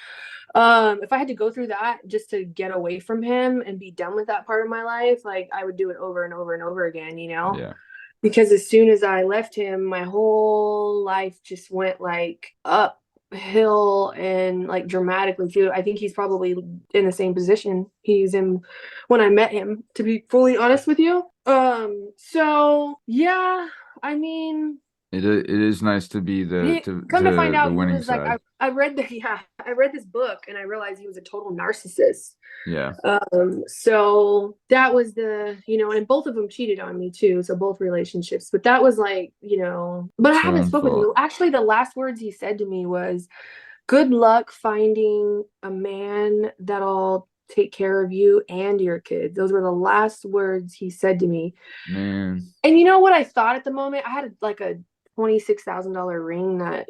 If I had to go through that just to get away from him and be done with that part of my life, like I would do it over and over and over again, Yeah. Because as soon as I left him, my whole life just went like uphill and like dramatically too. I think he's probably in the same position he's in when I met him, to be fully honest with you. So yeah, I mean, it is nice to be to find out the winning side. Like I read this book and I realized he was a total narcissist. Yeah. So that was and both of them cheated on me too. So both relationships, but that was like, but I haven't spoken to him. Actually, the last words he said to me was, "Good luck finding a man that'll take care of you and your kids." Those were the last words he said to me. Man. And you know what I thought at the moment? I had like a $26,000 ring that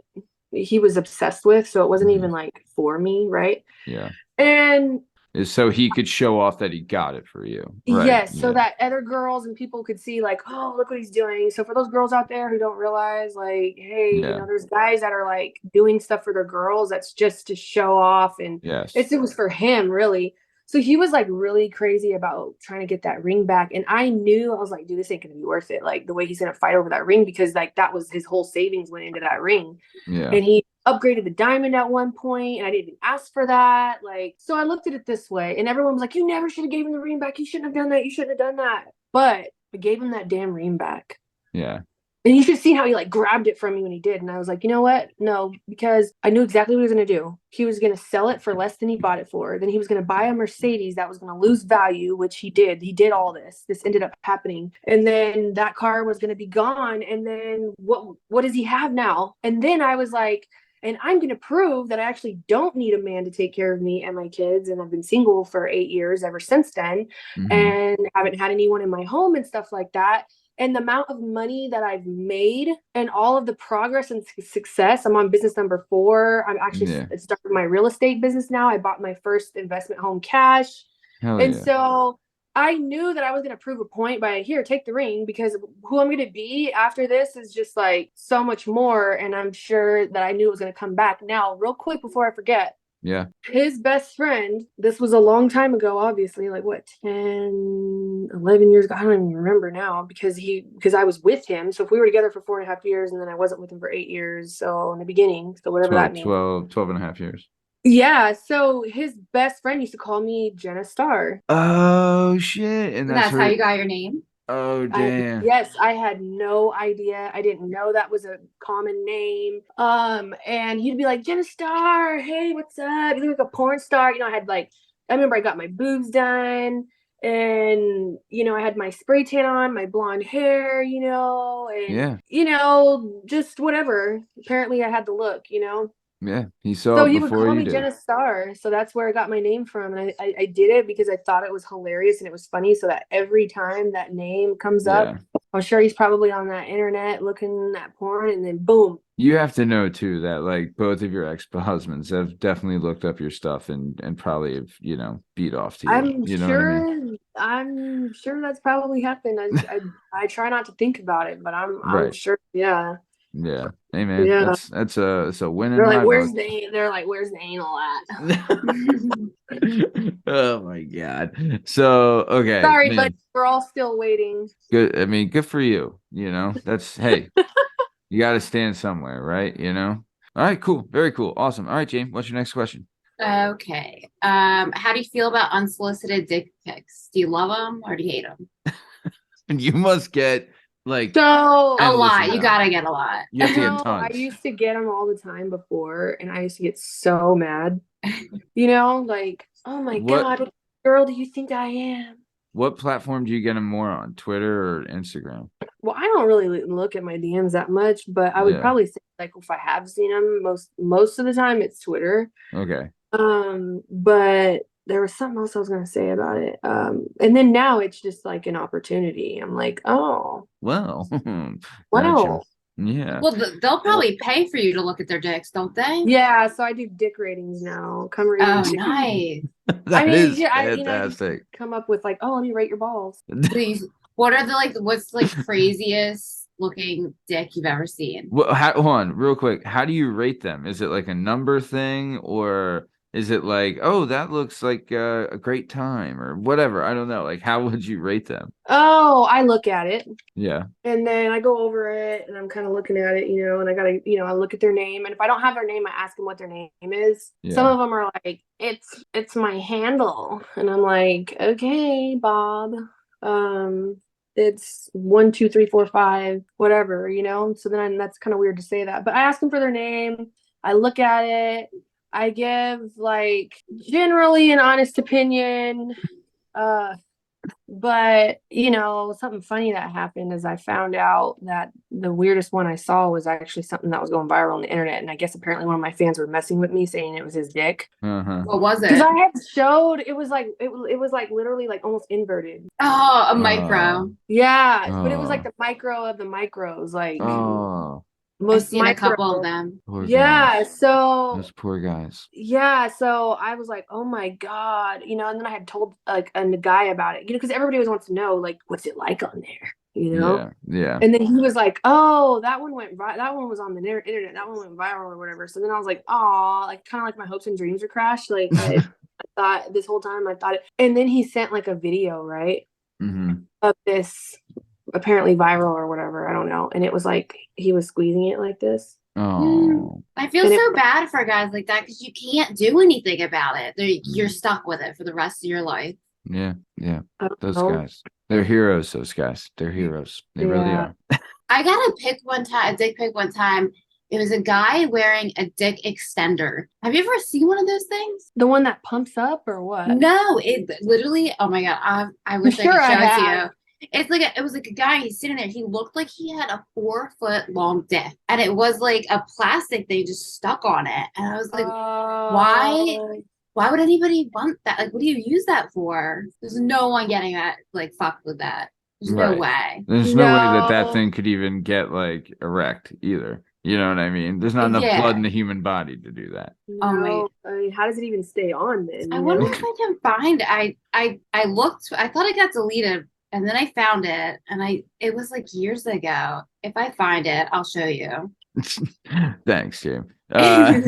he was obsessed with, so it wasn't even like for me, right? Yeah. And so he could show off that he got it for you. Right? Yes, so that other girls and people could see like, oh, look what he's doing. So for those girls out there who don't realize, like, hey, there's guys that are like doing stuff for their girls that's just to show off, and it was for him, really. So he was like really crazy about trying to get that ring back. And I was like, dude, this ain't gonna be worth it. Like the way he's gonna fight over that ring, because like that was his whole savings went into that ring. Yeah. And he upgraded the diamond at one point, and I didn't even ask for that. Like, so I looked at it this way, and everyone was like, you never should have gave him the ring back. You shouldn't have done that. You shouldn't have done that. But I gave him that damn ring back. Yeah. And you should see how he like grabbed it from me when he did. And I was like, you know what? No, because I knew exactly what he was going to do. He was going to sell it for less than he bought it for. Then he was going to buy a Mercedes that was going to lose value, which he did. He did all this. This ended up happening. And then that car was going to be gone. And then what does he have now? And then I was like, and I'm going to prove that I actually don't need a man to take care of me and my kids. And I've been single for 8 years ever since then, and haven't had anyone in my home and stuff like that. And the amount of money that I've made and all of the progress and success. I'm on business number 4. I'm actually started my real estate business now. I bought my first investment home cash. So I knew that I was going to prove a point by here, take the ring, because who I'm going to be after this is just like so much more. And I'm sure that I knew it was going to come back. Now, real quick before I forget. Yeah. His best friend, this was a long time ago, obviously, like what, 10, 11 years ago. I don't even remember now because I was with him. So if we were together for 4.5 years and then I wasn't with him for 8 years. So in the beginning, so whatever that means. 12 and a half years. Yeah. So his best friend used to call me Jenna Starr. Oh, shit. And that's how you got your name? Oh, damn. Yes, I had no idea. I didn't know that was a common name. And he'd be like, Jenna Starr, hey, what's up? You look like a porn star. You know, I remember I got my boobs done, and, you know, I had my spray tan on, my blonde hair, you know, and, you know, just whatever. Apparently I had the look, you know. Yeah, he saw So it he would before call you me did. Jenna Starr. So that's where I got my name from. And I did it because I thought it was hilarious and it was funny. So that every time that name comes up, I'm sure he's probably on that internet looking at porn, and then boom. You have to know too that like both of your ex-husbands have definitely looked up your stuff and probably have, you know, beat off to you. I'm sure that's probably happened. I try not to think about it, but I'm sure. Yeah. Yeah. Hey man, that's a win in They're my like, where's book. where's the anal at? Oh my God. So okay. Sorry, man. but we're all still waiting. Good. I mean, good for you. You know, that's hey, you gotta stand somewhere, right? You know? All right, cool. Very cool. Awesome. All right, James, what's your next question? Okay. How do you feel about unsolicited dick pics? Do you love them or do you hate them? You must get like a lot. You gotta get a lot. You have to get tons. I used to get them all the time before, and I used to get so mad. You know, like, oh my God, what girl do you think I am? What platform do you get them more on, Twitter or Instagram? Well, I don't really look at my DMs that much, but I would probably say, like, if I have seen them, most of the time it's Twitter. Okay. But there was something else I was going to say about it. And then now it's just like an opportunity. I'm like, oh, well, wow. Yeah. Well, they'll probably pay for you to look at their dicks, don't they? Yeah. So I do dick ratings now. Come read. Oh, nice. That is fantastic. Come up with like, oh, let me rate your balls. What are what's the craziest looking dick you've ever seen? Well, hold on, real quick. How do you rate them? Is it like a number thing, or is it like, oh, that looks like a great time or whatever? I don't know. Like, how would you rate them? Oh, I look at it. Yeah. And then I go over it and I'm kind of looking at it, you know, and I gotta, you know, I look at their name. And if I don't have their name, I ask them what their name is. Yeah. Some of them are like, it's my handle. And I'm like, okay, Bob. It's 1, 2, 3, 4, 5, whatever, you know? So then that's kind of weird to say that. But I ask them for their name. I look at it. I give like generally an honest opinion. But you know, something funny that happened is I found out that the weirdest one I saw was actually something that was going viral on the internet. And I guess apparently one of my fans were messing with me saying it was his dick. What was it? Because I had showed it was like literally like almost inverted. Oh, a micro. Yeah. But it was like the micro of the micros, like I've seen a couple of them. Poor guys. So those poor guys. Yeah, so I was like, oh my God, you know, and then I had told like a guy about it, you know, because everybody always wants to know, like, what's it like on there, you know? Yeah. And then he was like, oh, that one was on the internet, that one went viral or whatever. So then I was like, oh, like kind of like my hopes and dreams were crashed. Like I thought this whole time I thought it, and then he sent like a video, right, of this apparently viral or whatever, I don't know, and it was like he was squeezing it like this. Oh, I feel so bad for guys like that because you can't do anything about it. You're stuck with it for the rest of your life. Yeah. Those guys, they're heroes. Those guys, they're heroes. They really are. I got a dick pic one time. It was a guy wearing a dick extender. Have you ever seen one of those things? The one that pumps up or what? No, it literally. Oh my god, I wish I sure could show I it to have. you. It was like a guy. He's sitting there. He looked like he had a 4-foot long dick, and it was like a plastic they just stuck on it. And I was like, why? Why would anybody want that? Like, what do you use that for? There's no one getting that like fucked with that. There's no Right. way. There's no way that No. thing could even get like erect either. You know what I mean? There's not enough Yeah. blood in the human body to do that. Oh my- No. I mean, how does it even stay on then? I you wonder know? if I can find. I looked. I thought it got deleted, and then I found it, and it was like years ago. If I find it, I'll show you. Thanks, James. Yeah.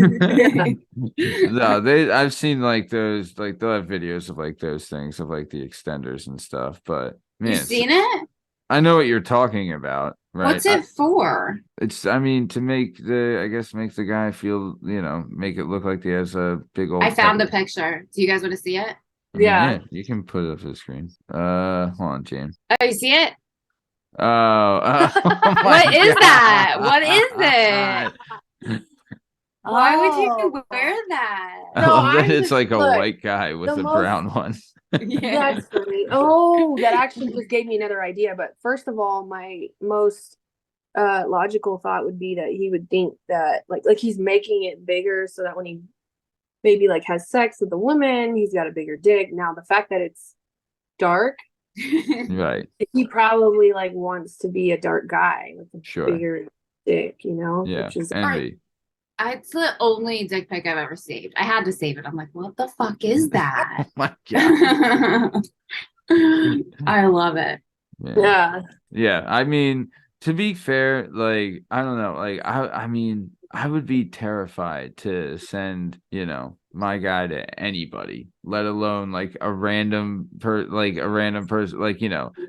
No, I've seen like those, like they'll have videos of like those things of like the extenders and stuff, but man, You seen it? I know what you're talking about, right? What's it for? I mean, to make the guy feel, make it look like he has a big old. I found the pepper. picture. Do you guys want to see it? I mean, Yeah. you can put it up to the screen. Hold on, James. Oh, you see it? Oh, What is that? What is it? Why would you Oh. wear that? I No, love that I'm it's just- like a look, white guy with the a most- brown one. Yeah. That's funny. Oh, that actually just gave me another idea. But first of all, my most logical thought would be that he would think that like he's making it bigger so that when he maybe like has sex with a woman, he's got a bigger dick. Now the fact that it's dark, Right. he probably like wants to be a dark guy with a Sure. bigger dick, you know? Yeah. Which is Envy. It's the only dick pic I've ever saved. I had to save it. I'm like, what the fuck is that? Oh my God. I love it. Yeah. yeah. I mean, to be fair, like, I don't know, like, I mean, I would be terrified to send, my guy to anybody, let alone like a random person, like,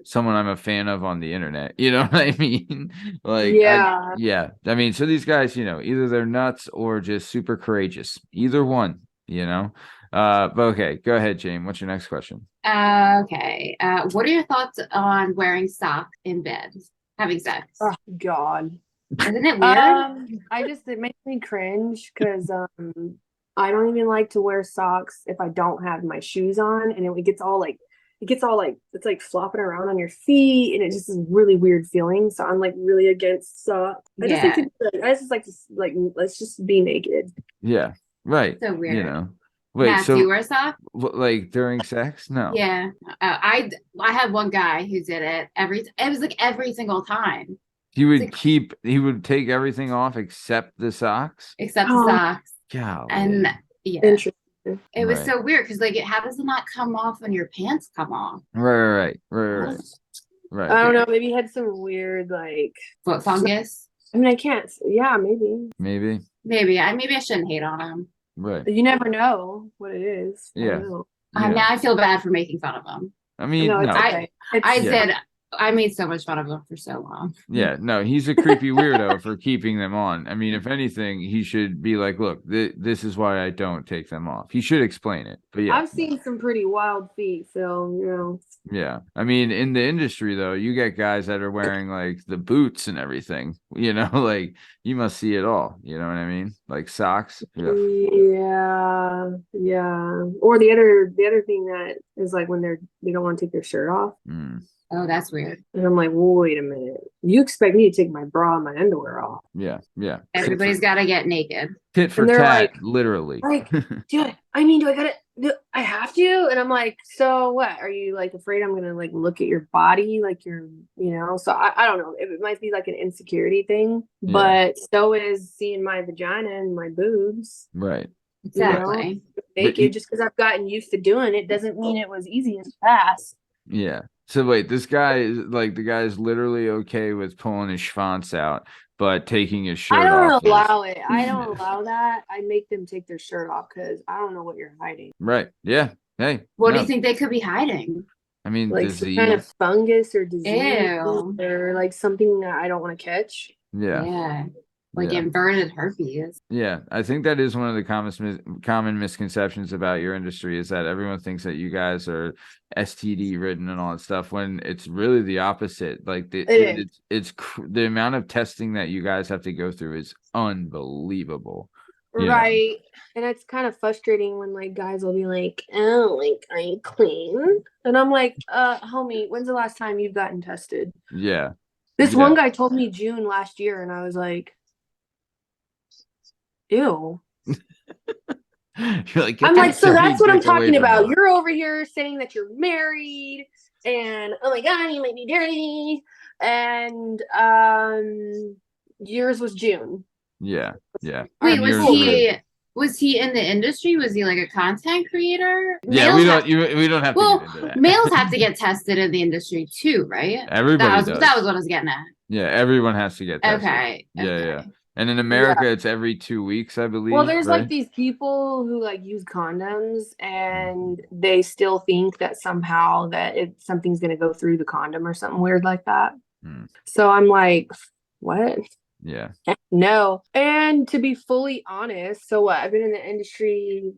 someone I'm a fan of on the internet. You know what I mean? Like, Yeah. yeah. I mean, so these guys, either they're nuts or just super courageous. Either one, But okay, go ahead, Jane. What's your next question? Okay. What are your thoughts on wearing socks in bed, having sex? Oh God. Isn't it weird? It makes me cringe because I don't even like to wear socks if I don't have my shoes on, and it gets all like it's like flopping around on your feet, and it just is a really weird feeling. So I'm like really against socks. I just like to let's just be naked. Yeah, right. So weird. Wait, Matt, so do you wear socks? like during sex? No. Yeah. I had one guy who did it it was like every single time. He would take everything off except the socks. Except the Oh. socks. Golly. And yeah. Interesting. It was Right. so weird because like how does it not come off when your pants come off? Right. I don't know. Maybe he had some weird like. Foot fungus? I mean, I can't. Yeah, maybe. Maybe. Maybe I shouldn't hate on him. Right. You never know what it is. I Yeah. don't know. Yeah. Now I feel bad for making fun of him. I mean, No, no. it's okay. I Yeah. said I made so much fun of him for so long. Yeah, no, he's a creepy weirdo for keeping them on. I mean, if anything, he should be like, look, this is why I don't take them off. He should explain it. But yeah. I've seen some pretty wild feet, so Yeah. I mean, in the industry though, you get guys that are wearing like the boots and everything, like you must see it all. You know what I mean? Like socks. Yeah. Yeah. Or the other thing that is like when they don't want to take their shirt off. Mm. Oh, that's weird. And I'm like, wait a minute. You expect me to take my bra and my underwear off? Yeah. Everybody's got to get naked. tit for And they're tat, like- literally. Like, do I have to? And I'm like, so what? Are you like afraid I'm gonna like look at your body like you're, So I don't know. It might be like an insecurity thing, Yeah. but so is seeing my vagina and my boobs Right. Exactly. naked. you- Just because I've gotten used to doing it doesn't mean it was easy and fast. Yeah. So wait, this guy is like the guy is literally okay with pulling his schwanz out, but taking his shirt I don't off. allow it. I don't allow that. I make them take their shirt off because I don't know what you're hiding. Right. Yeah. Hey. What do no. you think they could be hiding? I mean, Like disease. some kind of fungus or disease Ew. or like something that I don't want to catch. Yeah. Yeah. like inverted herpes. Yeah, I think that is one of the common misconceptions about your industry is that everyone thinks that you guys are STD ridden and all that stuff when it's really the opposite. Like the amount of testing that you guys have to go through is unbelievable. Right. And it's kind of frustrating when like guys will be like, "Oh, like, are you clean?" And I'm like, homie, when's the last time you've gotten tested? Yeah. This one guy told me June last year, and I was like, ew. You're like, I'm like, so that's what I'm talking about. You're over here saying that you're married, and oh my god, you might be dirty. And yours was June. Yeah. Wait, was he in the industry? Was he like a content creator? Yeah, we don't have to get into that. Males have to get tested in the industry too, right? Everybody does. That was what I was getting at. Yeah, everyone has to get tested. Okay. Yeah. And in America, it's every 2 weeks, I believe. Well, there's like these people who like use condoms and they still think that somehow that something's going to go through the condom or something weird like that. So I'm like, what? Yeah. No. And to be fully honest, so what? I've been in the industry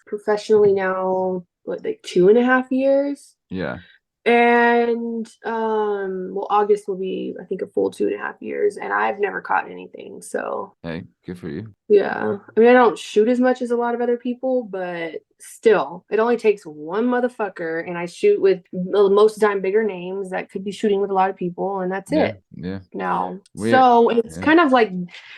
professionally now, like 2.5 years? Yeah. And August will be, I think, a full 2.5 years, and I've never caught anything. So hey, good for you. Yeah, I mean, I don't shoot as much as a lot of other people, but still, it only takes one motherfucker, and I shoot with most of the time bigger names that could be shooting with a lot of people, and that's it. Yeah. Now, so it's kind of like,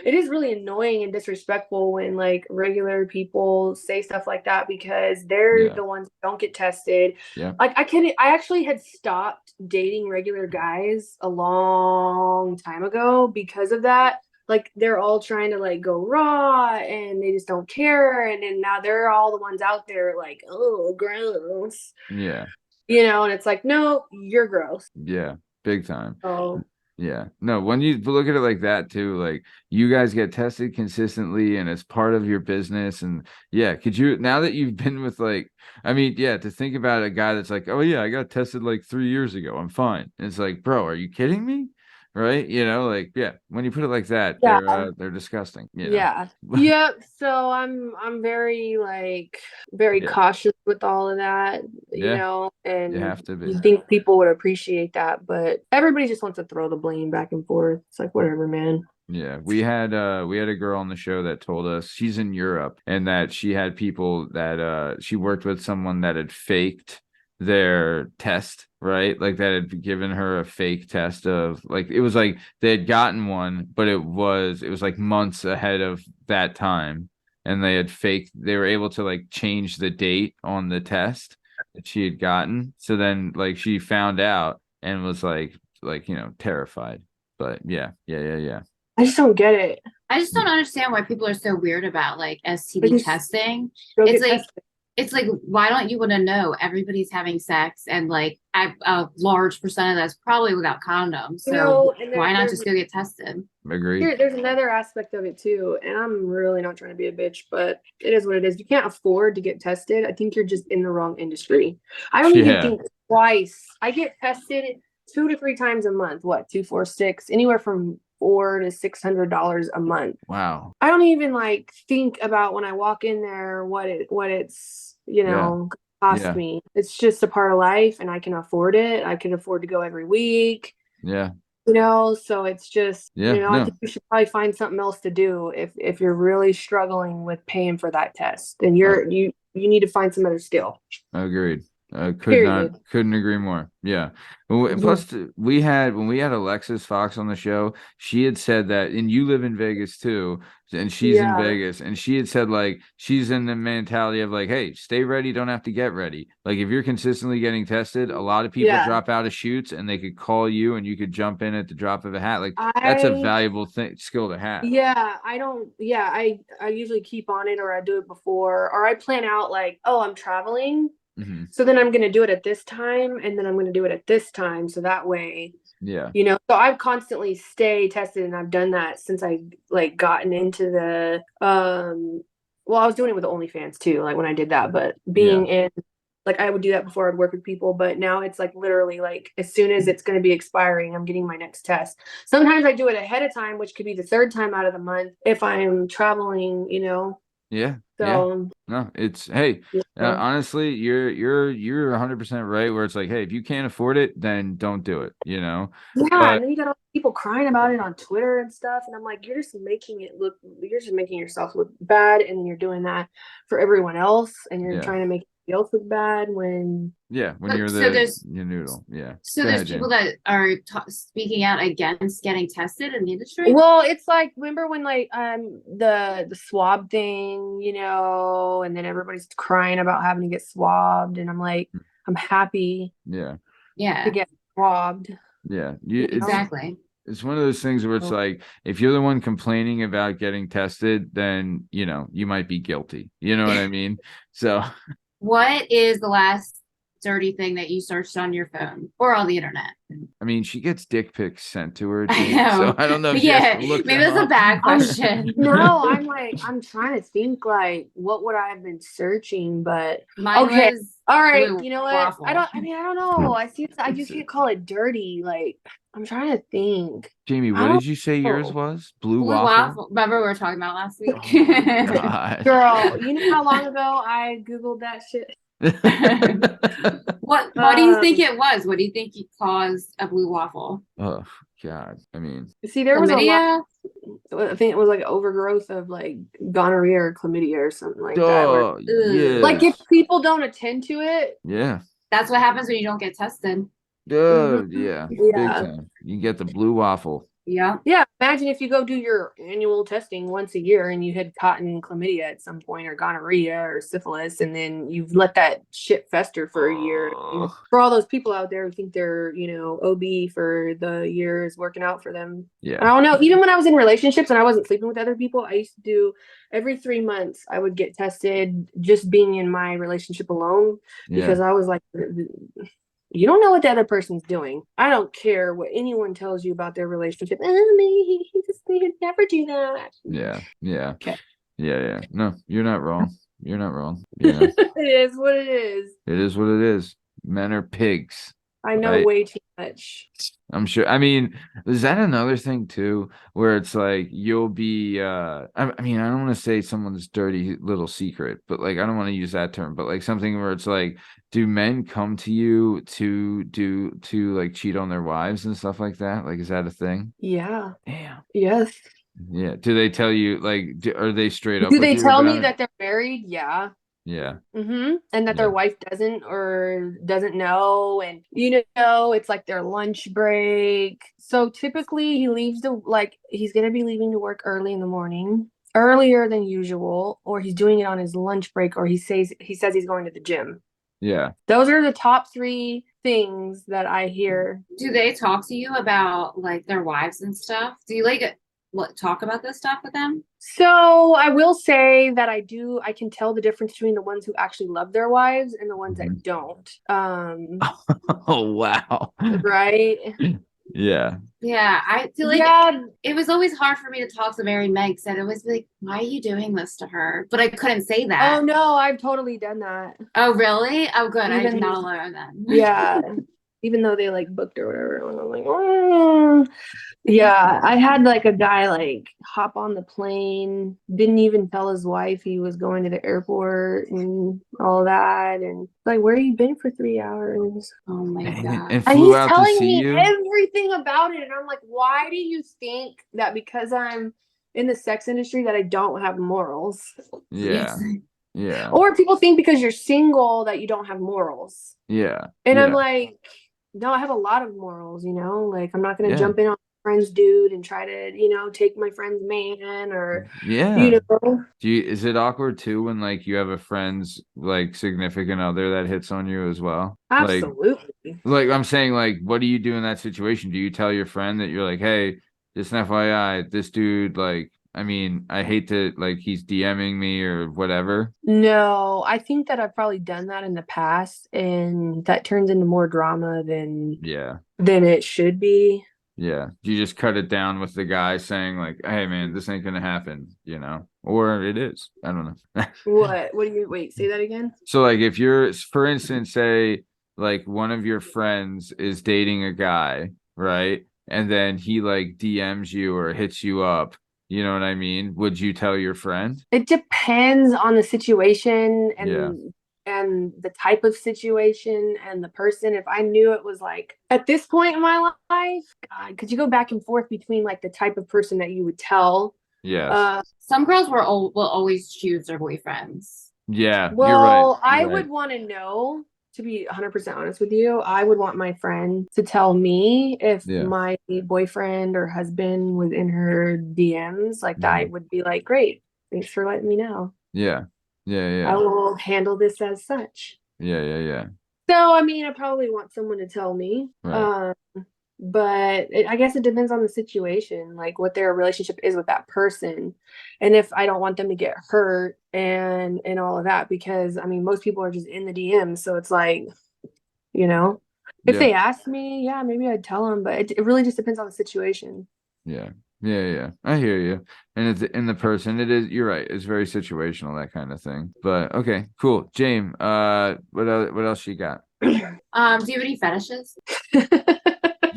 it is really annoying and disrespectful when like regular people say stuff like that because they're the ones that don't get tested. Yeah. Like I actually had stopped dating regular guys a long time ago because of that. Like they're all trying to like go raw and they just don't care. And then now they're all the ones out there like, oh, gross. Yeah. And it's like, no, you're gross. Yeah. Big time. Oh. Yeah. No, when you look at it like that too, like you guys get tested consistently and it's part of your business. And could you, now that you've been with like, I mean, to think about a guy that's like, oh yeah, I got tested like 3 years ago. I'm fine. And it's like, bro, are you kidding me? Right, when you put it like that, they're disgusting. Yeah. Yep. So I'm very cautious with all of that, and you have to be. You think people would appreciate that, but everybody just wants to throw the blame back and forth. It's like, whatever, man. Yeah, we had a girl on the show that told us she's in Europe and that she had people that she worked with someone that had faked their test, right? Like that had given her a fake test of like, it was like they had gotten one, but it was like months ahead of that time. And they were able to like change the date on the test that she had gotten. So then like she found out and was like, terrified. But yeah. I just don't get it. I just don't understand why people are so weird about like STD testing. It's like, why don't you want to know everybody's having sex and like a large percent of that's probably without condoms. So why not just go get tested? Agreed. There's another aspect of it too. And I'm really not trying to be a bitch, but it is what it is. If you can't afford to get tested, I think you're just in the wrong industry. I don't even think twice. I get tested 2 to 3 times a month. What, 2, 4, 6, anywhere from $400 to $600 a month. Wow. I don't even like think about when I walk in there what it's cost me. It's just a part of life and I can afford it. I can afford to go every week. Yeah. So it's just I think you should probably find something else to do if you're really struggling with paying for that test. Then you need to find some other skill. Agreed. Couldn't agree more. Yeah. Plus, when we had Alexis Fox on the show, she had said that, and you live in Vegas too, and she's in Vegas, and she had said like she's in the mentality of like, hey, stay ready, don't have to get ready. Like if you're consistently getting tested, a lot of people drop out of shoots, and they could call you, and you could jump in at the drop of a hat. Like that's a valuable skill to have. Yeah, I usually keep on it, or I do it before, or I plan out like, oh, I'm traveling. Mm-hmm. So then I'm going to do it at this time, and then I'm going to do it at this time. So that way, so I've constantly stay tested, and I've done that since I like gotten into the, I was doing it with OnlyFans too, like when I did that, but being in Like I would do that before I'd work with people, but now it's like literally like as soon as it's going to be expiring, I'm getting my next test. Sometimes I do it ahead of time, which could be the third time out of the month if I'm traveling, you know. Yeah. So No, it's hey, honestly, you're 100% right where it's like, hey, if you can't afford it, then don't do it, you know. yeah, But and then you got all people crying about it on Twitter and stuff, and I'm like, you're just making yourself look bad, and you're doing that for everyone else, and you're trying to make everybody else look bad when when you're So there's your noodle. So Go there's ahead, people Jen. that are speaking out against getting tested in the industry. Well, it's like remember when like the swab thing, you know, and then everybody's crying about having to get swabbed, and I'm like, I'm happy Yeah. to get swabbed. Exactly. It's one of those things where it's like, if you're the one complaining about getting tested, then, you know, you might be guilty. You know what I mean? So, what is the last dirty thing that you searched on your phone or on the internet? I mean, she gets dick pics sent to her, I know. so I don't know if she has to look maybe them that's a up. bad question. No, I'm trying to think like what would I have been searching, but Mine was all right. blue You know what? waffle. I don't know. I just can't call it dirty. Like I'm trying to think. Jamie, what did you say yours was? Blue waffle? Remember we were talking about last week? Oh my God. Girl, you know how long ago I Googled that shit? What do you think it was? What do you think caused a blue waffle? Oh God. I mean, see, there was chlamydia? a lot. I think it was like overgrowth of like gonorrhea or chlamydia or something like that. oh yeah. Like if people don't attend to it. Yeah. That's what happens when you don't get tested. Yeah. Big time. You get the blue waffle. Yeah. Yeah. Imagine if you go do your annual testing once a year and you had caught chlamydia at some point or gonorrhea or syphilis, and then you've let that shit fester for a year. For all those people out there who think they're, you know, OB for the year is working out for them. Yeah. I don't know. Even when I was in relationships and I wasn't sleeping with other people, I used to do every 3 months, I would get tested just being in my relationship alone because I was like, you don't know what the other person's doing. I don't care what anyone tells you about their relationship. He would never do that. Yeah. Okay. Yeah. No, you're not wrong. You're not wrong. Yeah. It is what it is. It is what it is. Men are pigs. I know way too much. I'm sure. I mean, is that another thing too, where it's like you'll be I mean, I don't want to say someone's dirty little secret, but like I don't want to use that term, but like something where it's like, do men come to you to like cheat on their wives and stuff like that? Like, is that a thing? Yeah. Damn. Yes. Yeah. Do they tell you like are they straight up? Do they tell me that they're married? Yeah. Yeah. And that their wife doesn't know, and you know it's like their lunch break. So typically he leaves he's gonna be leaving to work early in the morning, earlier than usual, or he's doing it on his lunch break, or he says he's going to the gym. Yeah. Those are the top 3 things that I hear. Do they talk to you about like their wives and stuff? Do you like talk about this stuff with them? So I will say that I can tell the difference between the ones who actually love their wives and the ones that don't. Oh wow. Right? Yeah, I feel like it was always hard for me to talk to married men because I'd always be like, why are you doing this to her? But I couldn't say that. Oh no, I've totally done that. Oh really? Oh good. I'm not alone then. Yeah. Even though they like booked or whatever. And I'm like, oh. Yeah, I had like a guy like hop on the plane, didn't even tell his wife he was going to the airport and all that, and like, where you been for 3 hours? Oh my God. And he's telling me everything about it, and I'm like, why do you think that because I'm in the sex industry that I don't have morals? Yeah. Or people think because you're single that you don't have morals. Yeah. And I'm like, no, I have a lot of morals, you know, like I'm not going to jump in on my friend's dude and try to, you know, take my friend's man or, you know. Is it awkward too when like you have a friend's like significant other that hits on you as well? Absolutely. Like I'm saying, like, what do you do in that situation? Do you tell your friend that you're like, hey, just an FYI, this dude, like, I mean, I hate to, like, he's DMing me or whatever. No, I think that I've probably done that in the past, and that turns into more drama than it should be. Yeah. You just cut it down with the guy saying like, hey man, this ain't gonna happen, or it is. I don't know. What do you wait, say that again? So like if you're, for instance, say like one of your friends is dating a guy, right? And then he like DMs you or hits you up, you know what I mean? Would you tell your friend? It depends on the situation Yeah. and the type of situation and the person. If I knew it was like at this point in my life, God, could you go back and forth between like the type of person that you would tell? Yes. Some girls will always choose their boyfriends. Yeah, you're right. Well, I You're right. would want to know, to be 100% honest with you, I would want my friend to tell me if Yeah. my boyfriend or husband was in her DMs. Like that, I Mhm. would be like, great, thanks for letting me know. Yeah. Yeah, I yeah. will handle this as such. Yeah, yeah, yeah. So, I mean, I probably want someone to tell me. Right. But I guess it depends on the situation, like what their relationship is with that person, and if I don't want them to get hurt and all of that, because I mean, most people are just in the DMs, so it's like, if Yeah. they ask me, yeah, maybe I'd tell them, but it really just depends on the situation. Yeah. Yeah, yeah. I hear you. And it's in the person. It is, you're right. It's very situational, that kind of thing. But okay, cool. James, what else you got? Do you have any fetishes?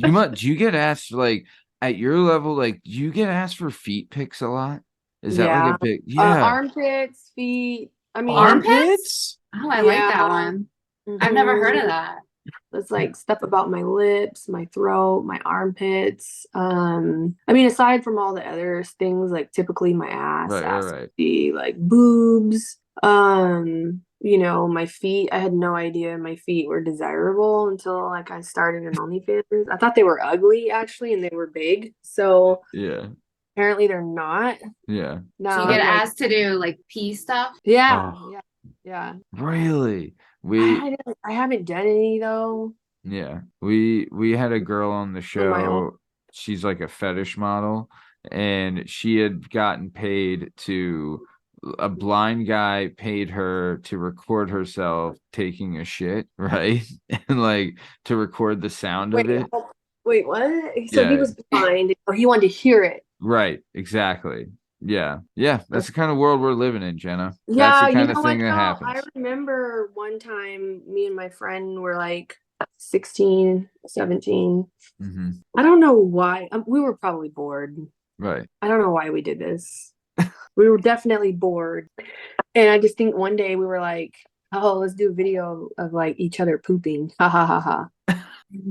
Do you get asked like at your level, like do you get asked for feet pics a lot? Is that like Yeah. a big Armpits, feet. I mean, Armpits? Oh, I like that yeah. one. I've never heard of Mhm. that. It's like stuff about my lips, my throat, my armpits. I mean, aside from all the other things, like typically my ass Right. be like boobs. My feet. I had no idea my feet were desirable until like I started an OnlyFans. I thought they were ugly actually, and they were big. So Yeah. apparently they're not. Yeah. So Now you get I'm like, asked to do like pee stuff? yeah, Oh, yeah. really? I haven't done any though Yeah. We had a girl on the on my own. show. She's like a fetish model, and she had gotten paid to a blind guy paid her to record herself taking a shit, right? And like to record the sound Wait, of it. wait, what? So he Yeah, was blind, or he wanted to hear it. right, exactly. Yeah. Yeah, that's the kind of world we're living in, Jenna. That's Yeah, the you kind of know what thing that though? I happens. remember one time me and my friend were like 16, 17. Hmm. I don't know why. We were probably bored. Right. I don't know why we did this. We were definitely bored. And I just think one day we were like, oh, let's do a video of like each other pooping. Ha ha ha ha.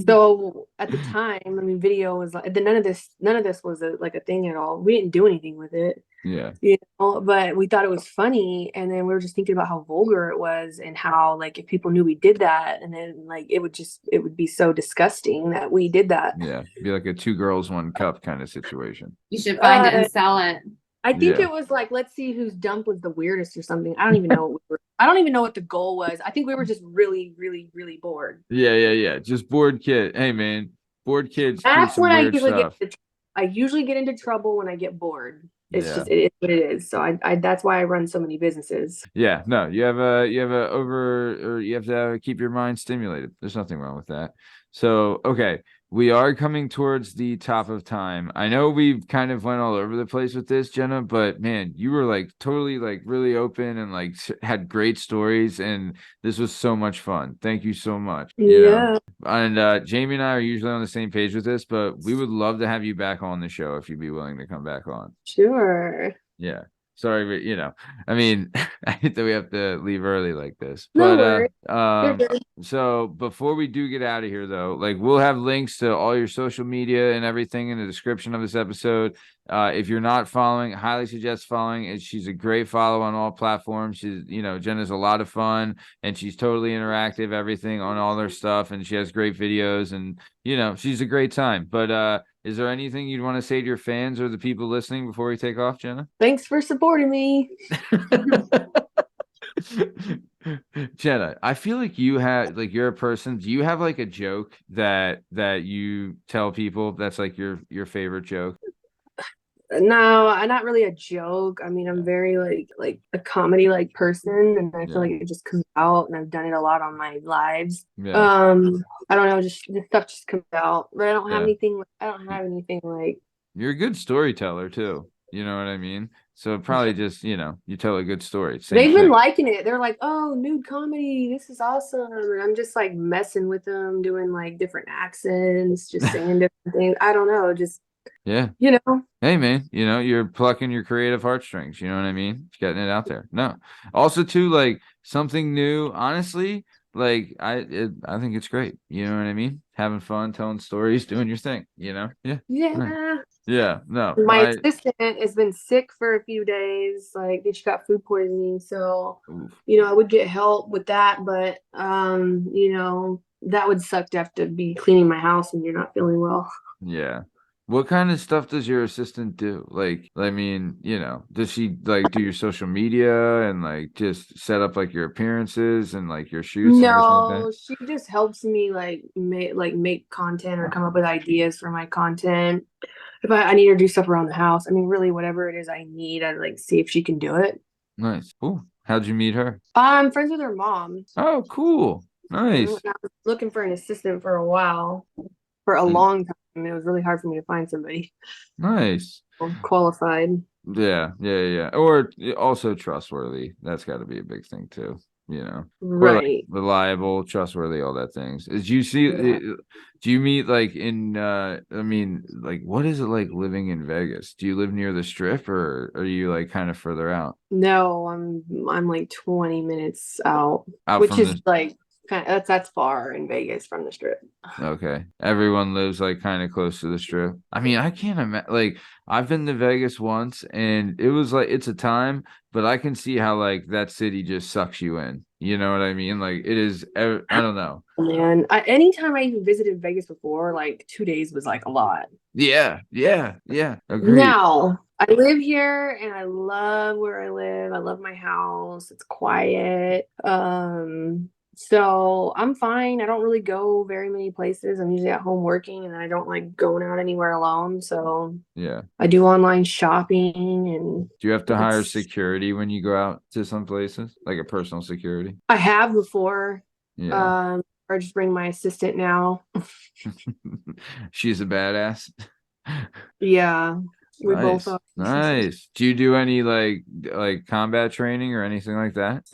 So at the time, I mean, video was like none of this was like a thing at all. We didn't do anything with it, Yeah. but we thought it was funny, and then we were just thinking about how vulgar it was and how like if people knew we did that, and then like it would be so disgusting that we did that. Yeah. Be like a two girls, one cup kind of situation. You should find it and sell it. I think Yeah. it was like, let's see whose dump was the weirdest or something. I don't even know I don't even know what the goal was. I think we were just really, really, really bored. Yeah. Just bored kid. Hey man, bored kids do That's some when weird stuff. I usually get into trouble when I get bored. It's Yeah. just it is what it is. So I that's why I run so many businesses. Yeah, no, you have you have to keep your mind stimulated. There's nothing wrong with that. So, okay, we are coming towards the top of time. I know we've kind of went all over the place with this, Jenna, but man, you were like totally like really open and like had great stories, and this was so much fun. Thank you so much. Yeah. And Jamie and I are usually on the same page with this, but we would love to have you back on the show if you'd be willing to come back on. Sure. Yeah. Sorry, but I mean, I hate that we have to leave early like this. No But worries. so before we do get out of here though, like we'll have links to all your social media and everything in the description of this episode. If you're not following, highly suggest following. She's a great follow on all platforms. She's, Jenna's a lot of fun and she's totally interactive, everything on all their stuff, and she has great videos and she's a great time. But is there anything you'd want to say to your fans or the people listening before we take off, Jenna? Thanks for supporting me. Jenna, I feel like you're a person. Do you have like a joke that you tell people that's like your favorite joke? No, I'm not really a joke. I mean, I'm very like a comedy like person, and I feel like it just comes out, and I've done it a lot on my lives. Yeah. I don't know, just this stuff just comes out. But I don't have Yeah. anything. I don't have anything like. You're a good storyteller too. You know what I mean? So probably just, you tell a good story. Same They've been thing. liking it. They're like, "Oh, nude comedy. This is awesome." And I'm just like messing with them, doing like different accents, just saying different things. I don't know, just Yeah. you know. Hey man, you're plucking your creative heartstrings, you know what I mean? Getting it out there. No. Also too, like something new, honestly, like I think it's great. You know what I mean? Having fun, telling stories, doing your thing, Yeah. Right. Yeah. Yeah. No. My assistant has been sick for a few days. Like she got food poisoning, so Oof. I would get help with that, but that would suck to have to be cleaning my house when you're not feeling well. Yeah. What kind of stuff does your assistant do? Like, I mean, does she like do your social media and like just set up like your appearances and like your shoots and everything like that? No, she just helps me make content or come up with ideas for my content. If I need her to do stuff around the house, I mean, really, whatever it is I need, I like see if she can do it. Nice. Cool. How'd you meet her? I'm friends with her mom. Oh, cool. I Nice. was looking for an assistant for a while, for a Mm, long time. It was really hard for me to find somebody Nice. qualified. Yeah. Or also trustworthy. That's got to be a big thing too. Or like Right. reliable, trustworthy, all that things. Is you see, Yeah. do you meet like in, I mean, like what is it like living in Vegas? Do you live near the strip or are you like kind of further No, I'm like 20 minutes out, out which from is the, like that's far in Vegas from the strip. okay. Everyone lives like kind of close to the strip. I mean, I can't imagine, like, I've been to Vegas once and it was like, it's a time, but I can see how like that city just sucks you in. You know what I mean? Like, it is, I don't know. Man, anytime I even visited Vegas before, like 2 days was like a lot. Yeah. Agreed. Now, I live here and I love where I live. I love my house. It's quiet. So I'm fine. I don't really go very many places. I'm usually at home working and I don't like going out anywhere alone. So Yeah. I do online shopping and Do you have to hire it's security when you go out to some places, like a personal security? I have before. Yeah. I just bring my assistant now. She's a badass. Yeah, we both Nice. are. Nice. Do you do any like combat training or anything like that?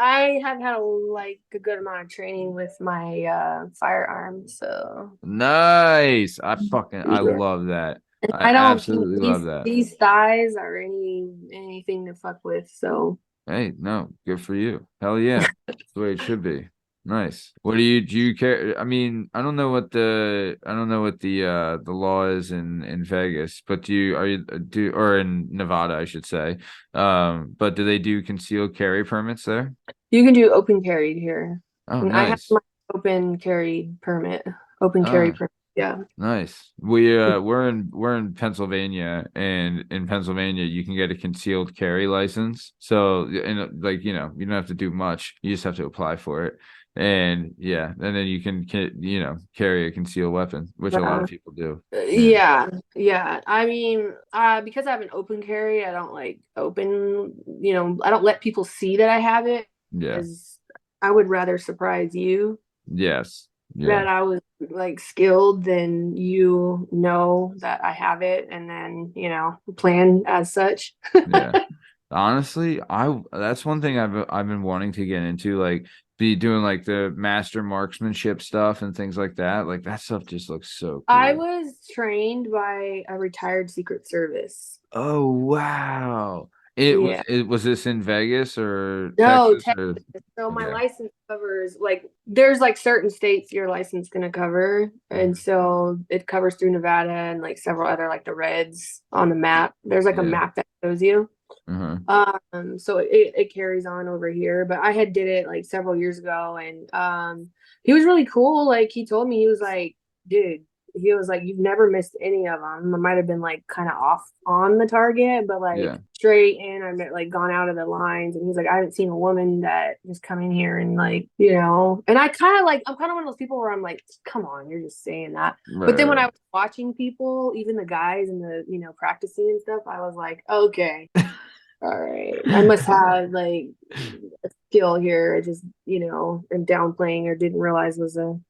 I have had a good amount of training with my firearm, so Nice. I yeah. love that. I I don't think absolutely love these that. these thighs are anything to fuck with. So Hey, no, good for you. Hell yeah. That's the way it should be. Nice. What do you care? I mean, I don't know what the law is in Vegas, but are you do or in Nevada, I should say. But do they do concealed carry permits there? you can do open carry here, Oh, and I have nice. my open carry permit. Open carry Oh, permit. Yeah. nice. We're in Pennsylvania, and in Pennsylvania you can get a concealed carry license. So, and like, you don't have to do much. You just have to apply for it. And yeah, and then you can carry a concealed weapon, which a lot Yeah. of people do. Yeah. Yeah. I mean, because I have an open carry, I don't like open, I don't let people see that I have it Yeah. because I would rather surprise you Yes. Yeah. that I was like skilled than that I have it and then, plan as such. Yeah. Honestly, I that's one thing I've been wanting to get into, like be doing like the master marksmanship stuff and things like that. Like that stuff just looks so I cool. was trained by a retired Secret Service. Oh wow. Yeah. It was this in Vegas or No, Texas Texas. or So my yeah. license covers there's like certain states your license gonna cover, and so it covers through Nevada and like several other like the reds on the map. There's like a Yeah. map that shows you. Uh-huh. So it carries on over here, but I had did it like several years ago, and he was really cool. Like he told me he was like, dude, he was like, you've never missed any of them. I might have been like kind of off on the target, but like Yeah. straight in, I met like gone out of the lines. And he's like, I haven't seen a woman that just come in here and like, and I'm kind of one of those people where I'm like, come on, you're just saying that. But then when I Right. was watching people, even the guys and the, practicing and stuff, I was like, okay. all right, I must have like a skill here. I just, am downplaying or didn't realize was I'm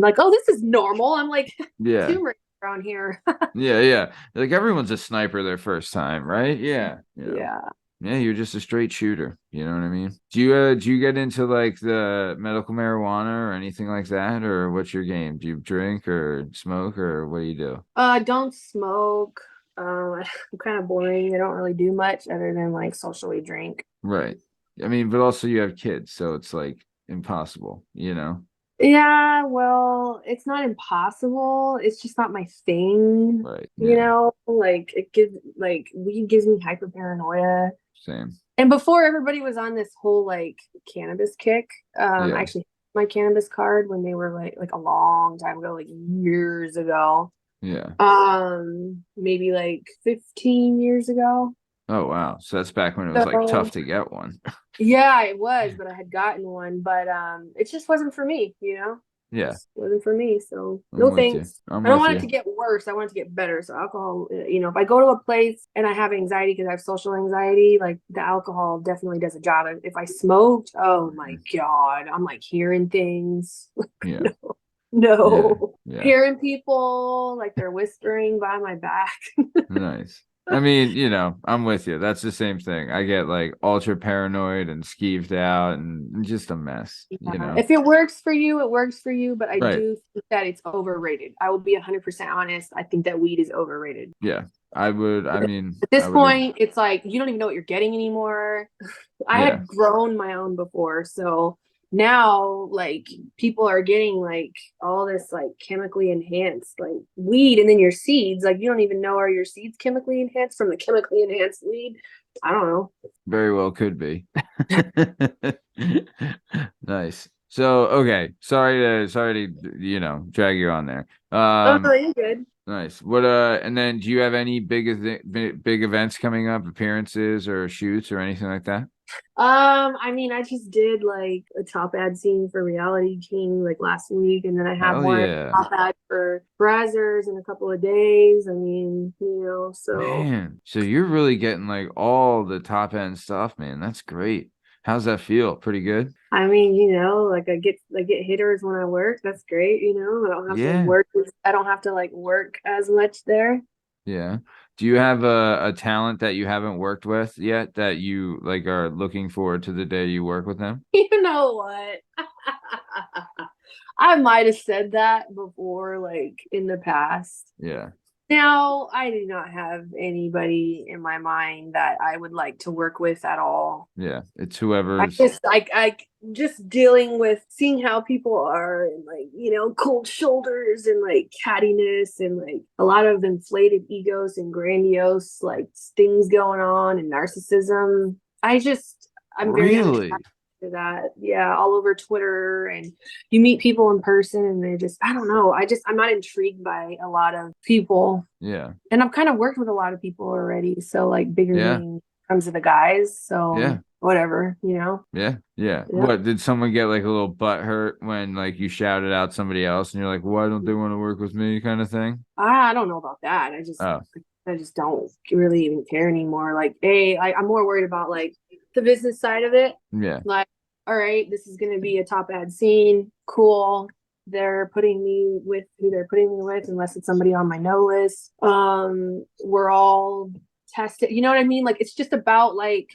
like, oh, this is normal. I'm like, Yeah. tumor around here. Yeah. Like everyone's a sniper their first time, right? Yeah. Yeah. Yeah, you're just a straight shooter. You know what I mean? Do you get into like the medical marijuana or anything like that? Or what's your game? Do you drink or smoke or what do you do? I don't smoke. I'm kind of boring. I don't really do much other than like socially drink. Right. I mean, but also you have kids, so it's like impossible, Yeah, well, it's not impossible. It's just not my thing. Right. Yeah. Like weed gives me hyper paranoia. Same. And before everybody was on this whole like cannabis kick, Yeah. I actually had my cannabis card when they were like a long time ago, like years ago. Yeah. Maybe like 15 years ago. Oh wow. So that's back when it was like tough to get one. Yeah, it was, but I had gotten one, but it just wasn't for me, Yeah. Just wasn't for me. So I'm no with you. thanks. I'm I don't with want you. it to get worse. I want it to get better. So alcohol, if I go to a place and I have anxiety because I have social anxiety, like the alcohol definitely does a job. If I smoked, oh my God, I'm like hearing things. Yeah. No. Yeah. Hearing people like they're whispering by my back. Nice. I mean, I'm with you. That's the same thing. I get like ultra paranoid and skeeved out and just a mess, If it works for you, it works for you. But I Right. do think that it's overrated. I will be 100% honest. I think that weed is overrated. Yeah. I mean, At this I would point, it's like you don't even know what you're getting anymore. I Yeah. had grown my own before, so now like people are getting like all this like chemically enhanced like weed, and then your seeds, like you don't even know, are your seeds chemically enhanced from the chemically enhanced weed? I don't know. very well could be. Nice. So, okay. Sorry to, drag you on there. Oh, you're good. Nice. What and then do you have any big events coming up, appearances or shoots or anything like that? I mean, I just did like a top ad scene for Reality King like last week, and then I have Hell one yeah. top ad for Brazzers in a couple of days. I mean, so Man, so you're really getting like all the top end stuff, man. That's great. How's that feel? Pretty good? I mean, like I get hitters when I work. That's great, I don't have Yeah. to work. I don't have to like work as much there. Yeah. Do you have a talent that you haven't worked with yet that you like are looking forward to the day you work with them? You know what? I might have said that before, like in the past. Yeah. Now, I do not have anybody in my mind that I would like to work with at all. Yeah. It's I whoever's just like I just dealing with seeing how people are and like, cold shoulders and like cattiness and like a lot of inflated egos and grandiose like things going on and narcissism. I'm very really. unattracted to that. Yeah, all over Twitter, and you meet people in person and they're just, I don't know. I'm not intrigued by a lot of people. Yeah. And I've kind of worked with a lot of people already. So like bigger Yeah. name comes to the guys. So Yeah. whatever, Yeah. What did someone get like a little butt hurt when like you shouted out somebody else and you're like, why don't they want to work with me kind of thing? I don't know about that. I just don't really even care anymore. Like, I'm more worried about like the business side of it. Yeah. Like, all right, this is going to be a top ad scene. Cool. They're putting me with who they're putting me with, unless it's somebody on my no list. We're all tested. You know what I mean? Like, it's just about like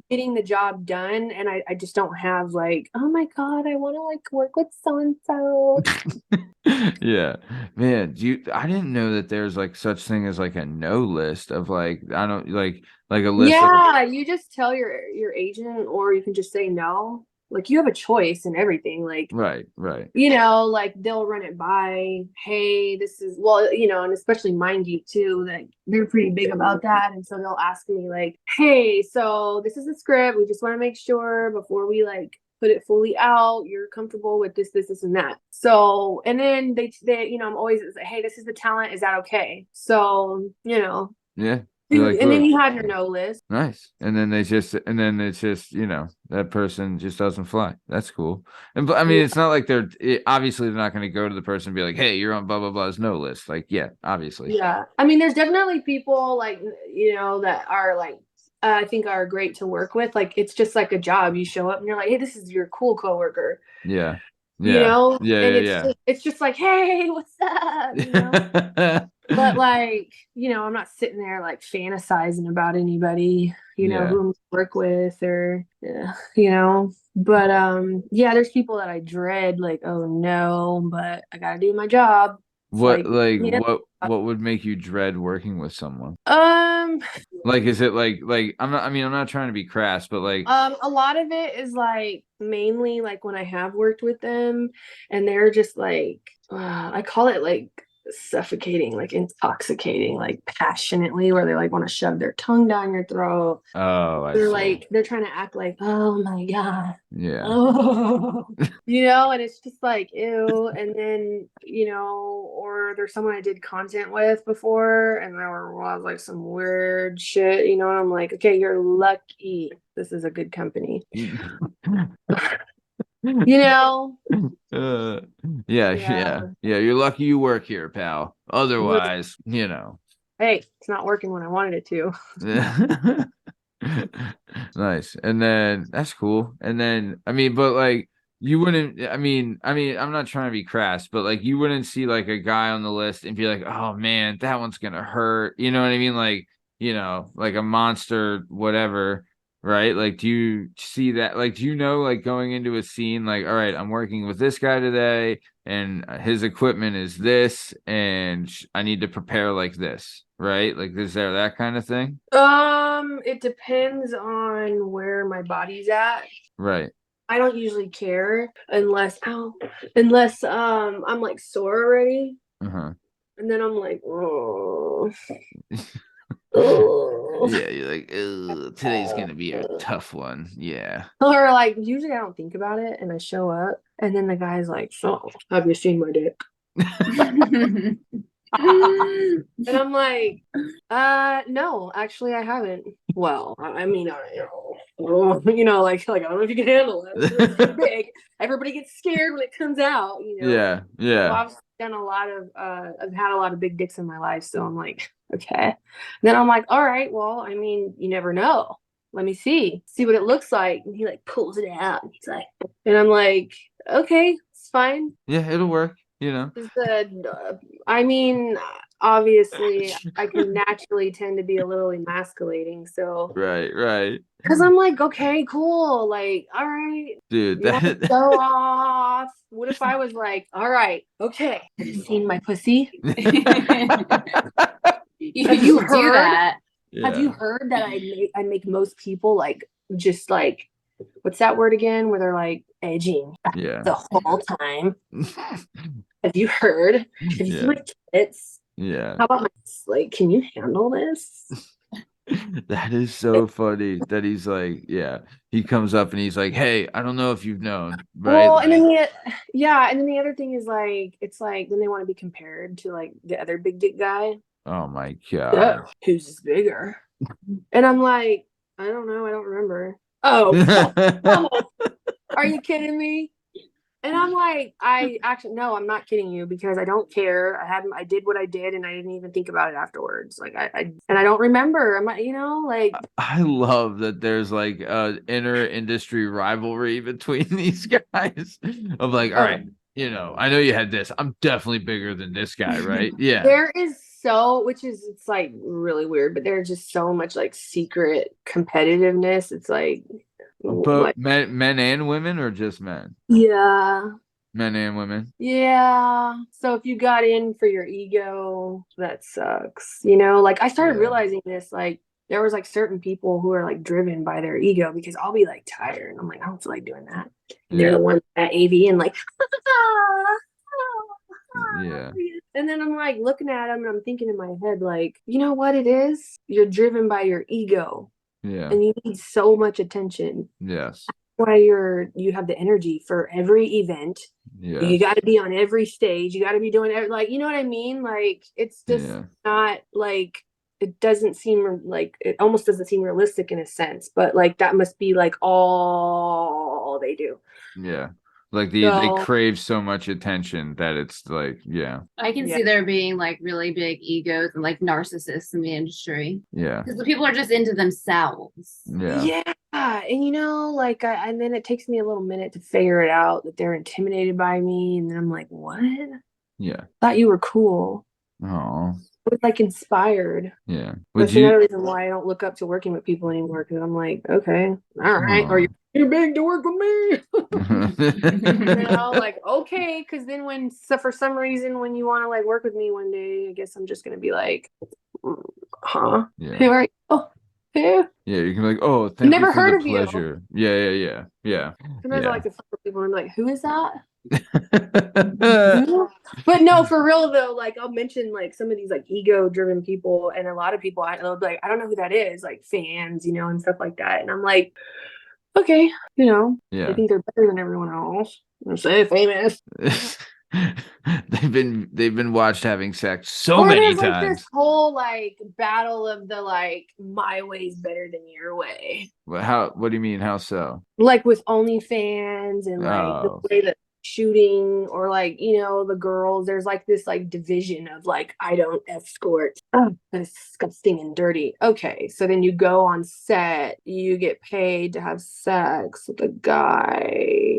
getting the job done. And I just don't have like, oh my God, I want to like work with so-and-so. Yeah, man. I didn't know that there's like such thing as like a no list of like I don't like a list. Yeah, you just tell your agent, or you can just say no. Like you have a choice and everything. Like right. like they'll run it by. Hey, this is and especially MindGeek too. Like they're pretty big about that, and so they'll ask me like, hey, so this is the script. We just want to make sure before we like put it fully out, you're comfortable with this, and that. So, and then they I'm always like, hey, this is the talent. Is that okay? So, Yeah. Like, and then you have your no list. Nice. And then it's just, that person just doesn't fly. That's cool. And I mean, it's not like obviously they're not going to go to the person and be like, hey, you're on blah, blah, blah's no list. Like, yeah, obviously. Yeah. I mean, there's definitely people like, that are like I think are great to work with. Like it's just like a job. You show up and you're like, hey, this is your cool coworker. Yeah. You Yeah. know? Yeah. And Yeah. it's just like, hey, what's up? You know? Yeah. But like, I'm not sitting there like fantasizing about anybody, Yeah. who I'm work with or But yeah, there's people that I dread, like, oh no, but I gotta do my job. It's What like, like yeah. what would make you dread working with someone? Um, Like, is it like I'm not trying to be crass, but like, a lot of it is like mainly like when I have worked with them and they're just like I call it like suffocating, like intoxicating, like passionately, where they like want to shove their tongue down your throat. oh, I They're see. like they're trying to act like, oh my God. Yeah. Oh, and it's just like ew. And then, or there's someone I did content with before, and there was like some weird shit, and I'm like, okay, you're lucky this is a good company. Uh, yeah, yeah, yeah. You're lucky you work here, pal. Otherwise, Hey, it's not working when I wanted it to. Nice. And then that's cool. And then I mean, but like you wouldn't I'm not trying to be crass, but like you wouldn't see like a guy on the list and be like, oh man, that one's gonna hurt. You know what I mean? Like, like a monster, whatever, right? Like, do you see that? Like, do you know, like going into a scene, like, all right, I'm working with this guy today, and his equipment is this, and I need to prepare like this, right? Like, is there that kind of thing? It depends on where my body's at. Right. I don't usually care unless I'm like sore already. Uh-huh. And then I'm like, oh. Oh. Yeah, you're like, today's gonna be a tough one. Yeah. Or like usually I don't think about it and I show up and then the guy's like, so have you seen my dick? And I'm like, no, actually I haven't. Well, I mean, like I don't know if you can handle it. It's too big. Everybody gets scared when it comes out, Yeah, yeah. Well, I've had a lot of big dicks in my life, so I'm like, okay. Then I'm like, all right, well, I mean, you never know. Let me see what it looks like. And he like pulls it out. And he's like, and I'm like, okay, it's fine. Yeah, it'll work, I mean, obviously, I can naturally tend to be a little emasculating. So, right. because I'm like, okay, cool. Like, all right, Dude, you want to show off? What if I was like, all right, okay, have you seen my pussy? Have you heard do that? Yeah. Have you heard that I make most people like just like what's that word again? Where they're like edging the whole time. Have you heard? Have you seen my tits? Yeah. How about like, can you handle this? That is so funny that he's like, he comes up and he's like, hey, I don't know if you've known, right? Well, and then and then the other thing is like, it's like then they want to be compared to like the other big dick guy. Oh my God. Who's bigger? And I'm like, I don't know, I don't remember. Oh, are you kidding me? And I'm like, no, I'm not kidding you because I don't care. I did what I did and I didn't even think about it afterwards. Like I don't remember. I'm like, like I love that there's like a inner industry rivalry between these guys of like, all right, I know you had this. I'm definitely bigger than this guy, right? Yeah. There is it's like really weird, but there's just so much like secret competitiveness. It's like But men and women or just men? Yeah. Men and women. Yeah. So if you got in for your ego, that sucks. Like I started realizing this, like there was like certain people who are like driven by their ego because I'll be like tired and I'm like, I don't feel like doing that. And they're the ones at AV and like, yeah. And then I'm like looking at them and I'm thinking in my head, like, you know what it is? You're driven by your ego. Yeah. And you need so much attention. Yes. That's why you have the energy for every event. Yeah. You got to be on every stage. You got to be doing like, you know what I mean? Like, it's just not like, it doesn't seem like, it almost doesn't seem realistic in a sense, but like, that must be like all they do. Yeah. Like they crave so much attention that it's like, yeah. I can see there being like really big egos and like narcissists in the industry. Yeah. Because the people are just into themselves. Yeah. Yeah. And you know, like and then it takes me a little minute to figure it out that they're intimidated by me. And then I'm like, what? Yeah. Thought you were cool. Oh. I was like inspired. Yeah. That's another reason why I don't look up to working with people anymore, because I'm like, okay, all right, are you too big to work with me? You know, like, okay, because then for some reason when you want to like work with me one day, I guess I'm just gonna be like, huh? Yeah. Oh, yeah. Yeah, you can be like, oh, thank Never you for heard the of pleasure. you. Yeah. Sometimes I like to fuck with people and I'm like, who is that? Yeah. But no, for real though, like I'll mention like some of these like ego driven people, and a lot of people they'll be like, I don't know who that is, like fans, you know, and stuff like that. And I'm like, okay, you know, Yeah. I think they're better than everyone else. I'm so famous. They've been watched having sex so many times. Like this whole like battle of the like my way's better than your way. What do you mean? How so? Like with OnlyFans and like the way that shooting, or like, you know, the girls, there's like this like division of like, I don't escort. Oh, that's disgusting and dirty. Okay, so then you go on set, you get paid to have sex with a guy.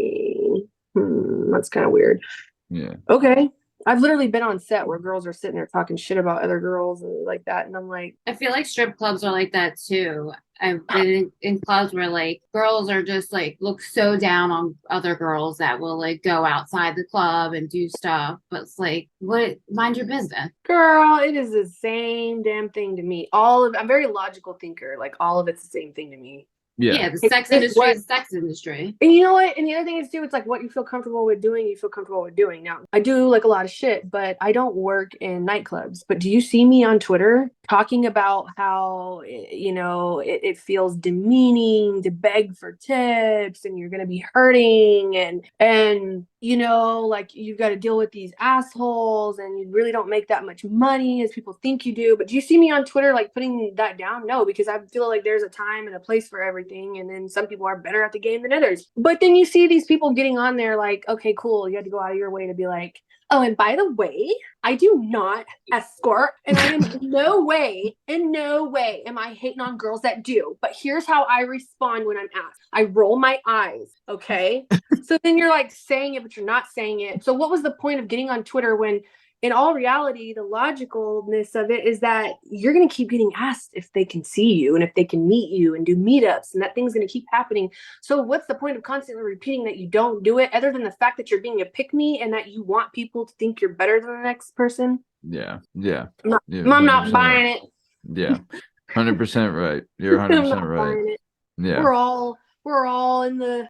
That's kind of weird. Yeah. Okay. I've literally been on set where girls are sitting there talking shit about other girls and like that, and I'm like, I feel like strip clubs are like that too. I've been in clubs where like girls are just like look so down on other girls that will like go outside the club and do stuff, but it's like, what? Mind your business, girl. It is the same damn thing to me. I'm a very logical thinker. Like all of it's the same thing to me. Yeah, the sex industry is the sex industry. And you know what? And the other thing is too, it's like what you feel comfortable with doing, you feel comfortable with doing. Now, I do like a lot of shit, but I don't work in nightclubs. But do you see me on Twitter talking about how, you know, it feels demeaning to beg for tips and you're going to be hurting and you know, like you've got to deal with these assholes and you really don't make that much money as people think you do. But do you see me on Twitter like putting that down? No, because I feel like there's a time and a place for everything. And then some people are better at the game than others. But then you see these people getting on there like, okay, cool. You had to go out of your way to be like, oh, and by the way, I do not escort, and I am in no way am I hating on girls that do. But here's how I respond when I'm asked. I roll my eyes, okay? So then you're like saying it, but you're not saying it. So what was the point of getting on Twitter when in all reality, the logicalness of it is that you're going to keep getting asked if they can see you and if they can meet you and do meetups, and that thing's going to keep happening. So what's the point of constantly repeating that you don't do it, other than the fact that you're being a pick-me and that you want people to think you're better than the next person? Yeah. I'm not buying it. Yeah. 100% right. You're 100% right. Yeah. We're all in the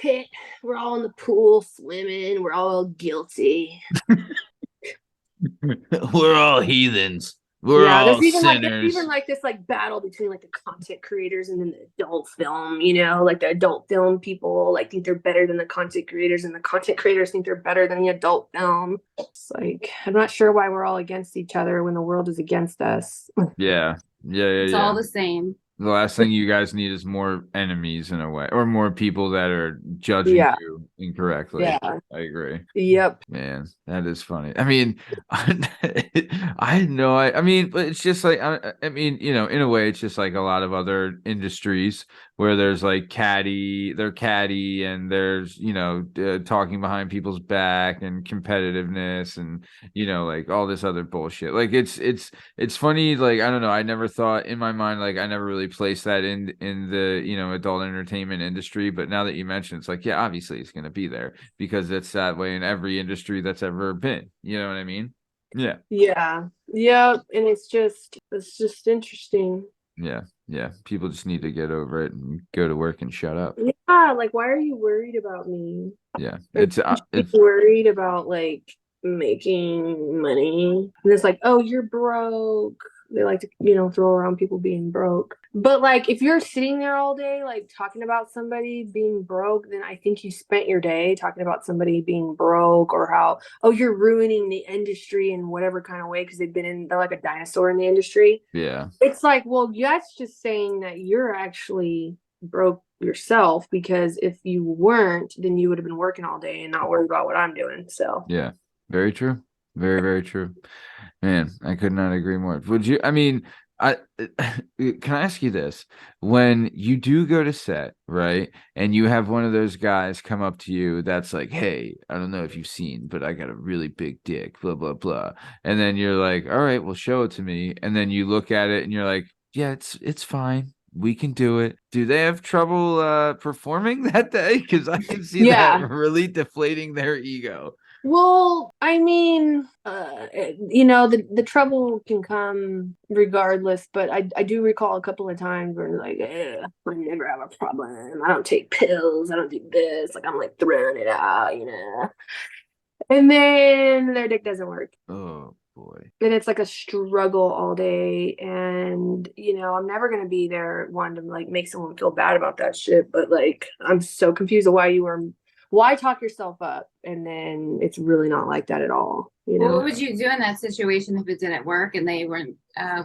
pit. We're all in the pool swimming. We're all guilty. We're all heathens. We're all sinners. There's even like this like battle between like the content creators and then the adult film, you know, like the adult film people like think they're better than the content creators, and the content creators think they're better than the adult film. It's like, I'm not sure why we're all against each other when the world is against us. Yeah. It's all the same. The last thing you guys need is more enemies in a way, or more people that are judging you incorrectly. Yeah, I agree. Yep. Man, that is funny. I mean, I know. I mean, but it's just like, I mean, you know, in a way, it's just like a lot of other industries where there's like they're catty, and there's, you know, talking behind people's back and competitiveness, and, you know, like all this other bullshit. Like it's funny. Like, I don't know. I never thought in my mind, like I never really place that in the, you know, adult entertainment industry, but now that you mention it, it's like, yeah, obviously it's going to be there because it's that way in every industry that's ever been, you know what I mean? Yeah And it's just interesting. Yeah, people just need to get over it and go to work and shut up. Yeah, like, why are you worried about me? Yeah, it's worried about like making money, and it's like, oh, you're broke. They like to, you know, throw around people being broke. But like, if you're sitting there all day, like talking about somebody being broke, then I think you spent your day talking about somebody being broke, or how, oh, you're ruining the industry in whatever kind of way because they're like a dinosaur in the industry. Yeah. It's like, well, that's just saying that you're actually broke yourself, because if you weren't, then you would have been working all day and not worried about what I'm doing. So Yeah, very true. Very, very true. Man, I could not agree more. Would you, I mean, I can I ask you this? When you do go to set, right, and you have one of those guys come up to you that's like, hey, I don't know if you've seen, but I got a really big dick, blah, blah, blah. And then you're like, all right, well, show it to me. And then you look at it and you're like, yeah, it's fine. We can do it. Do they have trouble performing that day? Because I can see that yeah. really deflating their ego. Well, I mean, you know, the trouble can come regardless, but I do recall a couple of times where like, I never have a problem. I don't take pills. I don't do this. Like, I'm like throwing it out, you know. And then their dick doesn't work. Oh boy. And it's like a struggle all day. And, you know, I'm never going to be there one to like make someone feel bad about that shit. But like, I'm so confused of why talk yourself up? And then it's really not like that at all. You Well, know, what would you do in that situation if it didn't work and they weren't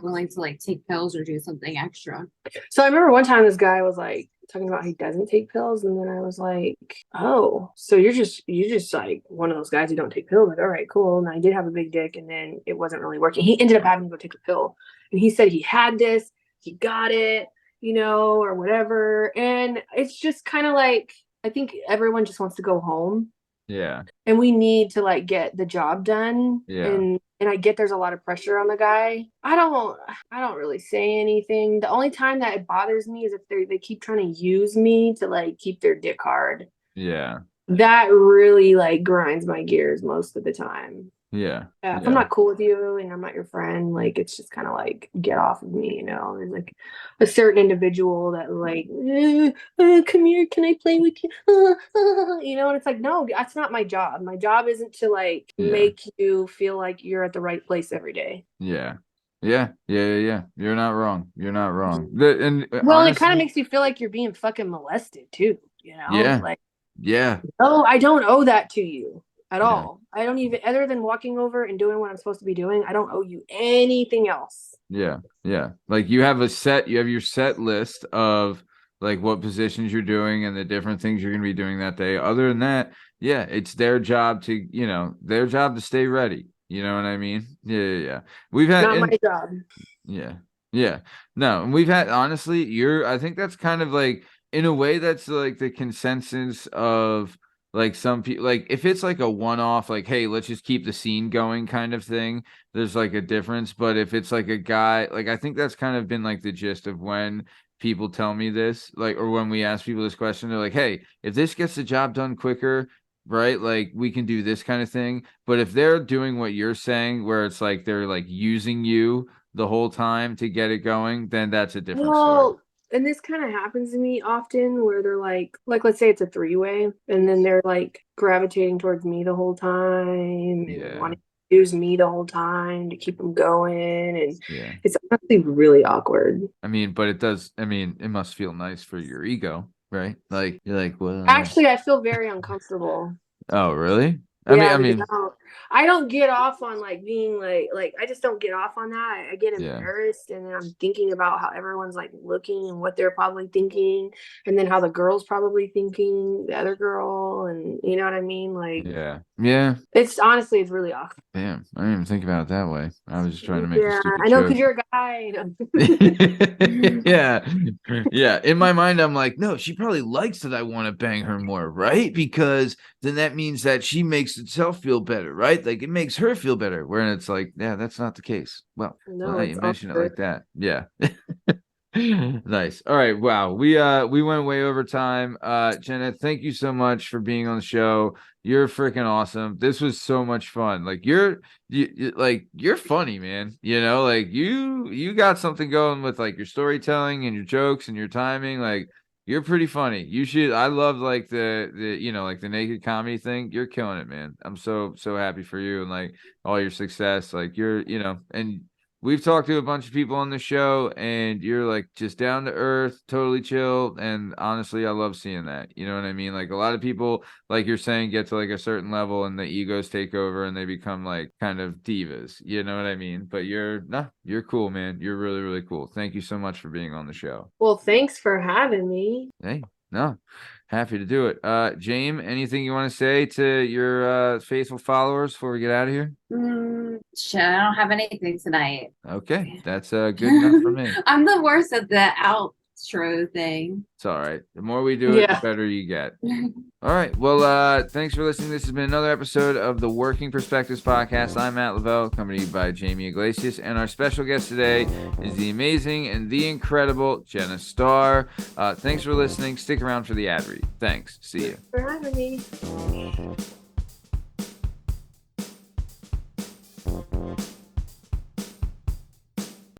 willing to like take pills or do something extra? so I remember one time this guy was like talking about he doesn't take pills. And then I was like, oh, so you're just like one of those guys who don't take pills. Like, all right, cool. And I did have a big dick and then it wasn't really working. He ended up having to go take a pill. And he said he had this, he got it, you know, or whatever. And it's just kind of like, I think everyone just wants to go home. Yeah. And we need to like get the job done. Yeah. And I get there's a lot of pressure on the guy. I don't really say anything. The only time that it bothers me is if they keep trying to use me to like keep their dick hard. Yeah. That really like grinds my gears most of the time. Yeah. If I'm not cool with you and I'm not your friend, like it's just kind of like get off of me, you know. There's like a certain individual that like, come here, can I play with you? You know, and it's like, no, that's not my job. My job isn't to like make you feel like you're at the right place every day. Yeah. Yeah. You're not wrong. You're not wrong. And honestly, it kind of makes you feel like you're being fucking molested too, you know? Yeah. Like, yeah. Oh, I don't owe that to you at all. I don't even, other than walking over and doing what I'm supposed to be doing, I don't owe you anything else. Yeah. Like you have your set list of like what positions you're doing and the different things you're going to be doing that day. Other than that, yeah, it's their job to stay ready. You know what I mean? Yeah. We've had not my job. Yeah. No, and we've had honestly, I think that's kind of like in a way that's like the consensus of like some people, like if it's like a one-off, like, hey, let's just keep the scene going kind of thing, there's like a difference. But if it's like a guy, like I think that's kind of been like the gist of when people tell me this, like, or when we ask people this question, they're like, hey, if this gets the job done quicker, right, like we can do this kind of thing. But if they're doing what you're saying, where it's like they're like using you the whole time to get it going, then that's a different story. And this kind of happens to me often where they're like let's say it's a three-way and then they're like gravitating towards me the whole time and wanting to use me the whole time to keep them going, and it's honestly really awkward. I mean, but it must feel nice for your ego, right? Like you're like, well, actually I feel very uncomfortable. Oh, really? I don't get off on like being like I just don't get off on that. I get embarrassed and then I'm thinking about how everyone's like looking and what they're probably thinking, and then how the girl's probably thinking, the other girl, and you know what I mean? Like it's honestly it's really awkward. Damn, I didn't even think about it that way. I was just trying to make a stupid I know joke. because you're a guy. Yeah. In my mind, I'm like, no, she probably likes that I want to bang her more, right? Because then that means that she makes itself feel better, right? Like it makes her feel better. Where it's like, yeah, that's not the case. Well, now you mention it like that. Yeah. Nice. All right. Wow. We went way over time. Jenna, thank you so much for being on the show. You're freaking awesome. This was so much fun. Like you're funny, man. You know, like you got something going with like your storytelling and your jokes and your timing. Like you're pretty funny. I love like the like the naked comedy thing. You're killing it, man. I'm so happy for you and like all your success. Like you're, and we've talked to a bunch of people on the show and you're like just down to earth, totally chill. And honestly, I love seeing that. You know what I mean? Like a lot of people, like you're saying, get to like a certain level and the egos take over and they become like kind of divas. You know what I mean? But you're cool, man. You're really, really cool. Thank you so much for being on the show. Well, thanks for having me. Hey, No, happy to do it. James, anything you want to say to your faithful followers before we get out of here? Shit, I don't have anything tonight. Okay, that's good enough for me. I'm the worst at the outro thing. It's all right. The more we do it, the better you get. All right. Well, thanks for listening. This has been another episode of the Working Perspectives podcast. I'm Matt Lavelle, accompanied by Jamie Iglesias, and our special guest today is the amazing and the incredible Jenna Starr. Thanks for listening. Stick around for the ad read. Thanks. See you. Thanks for having me.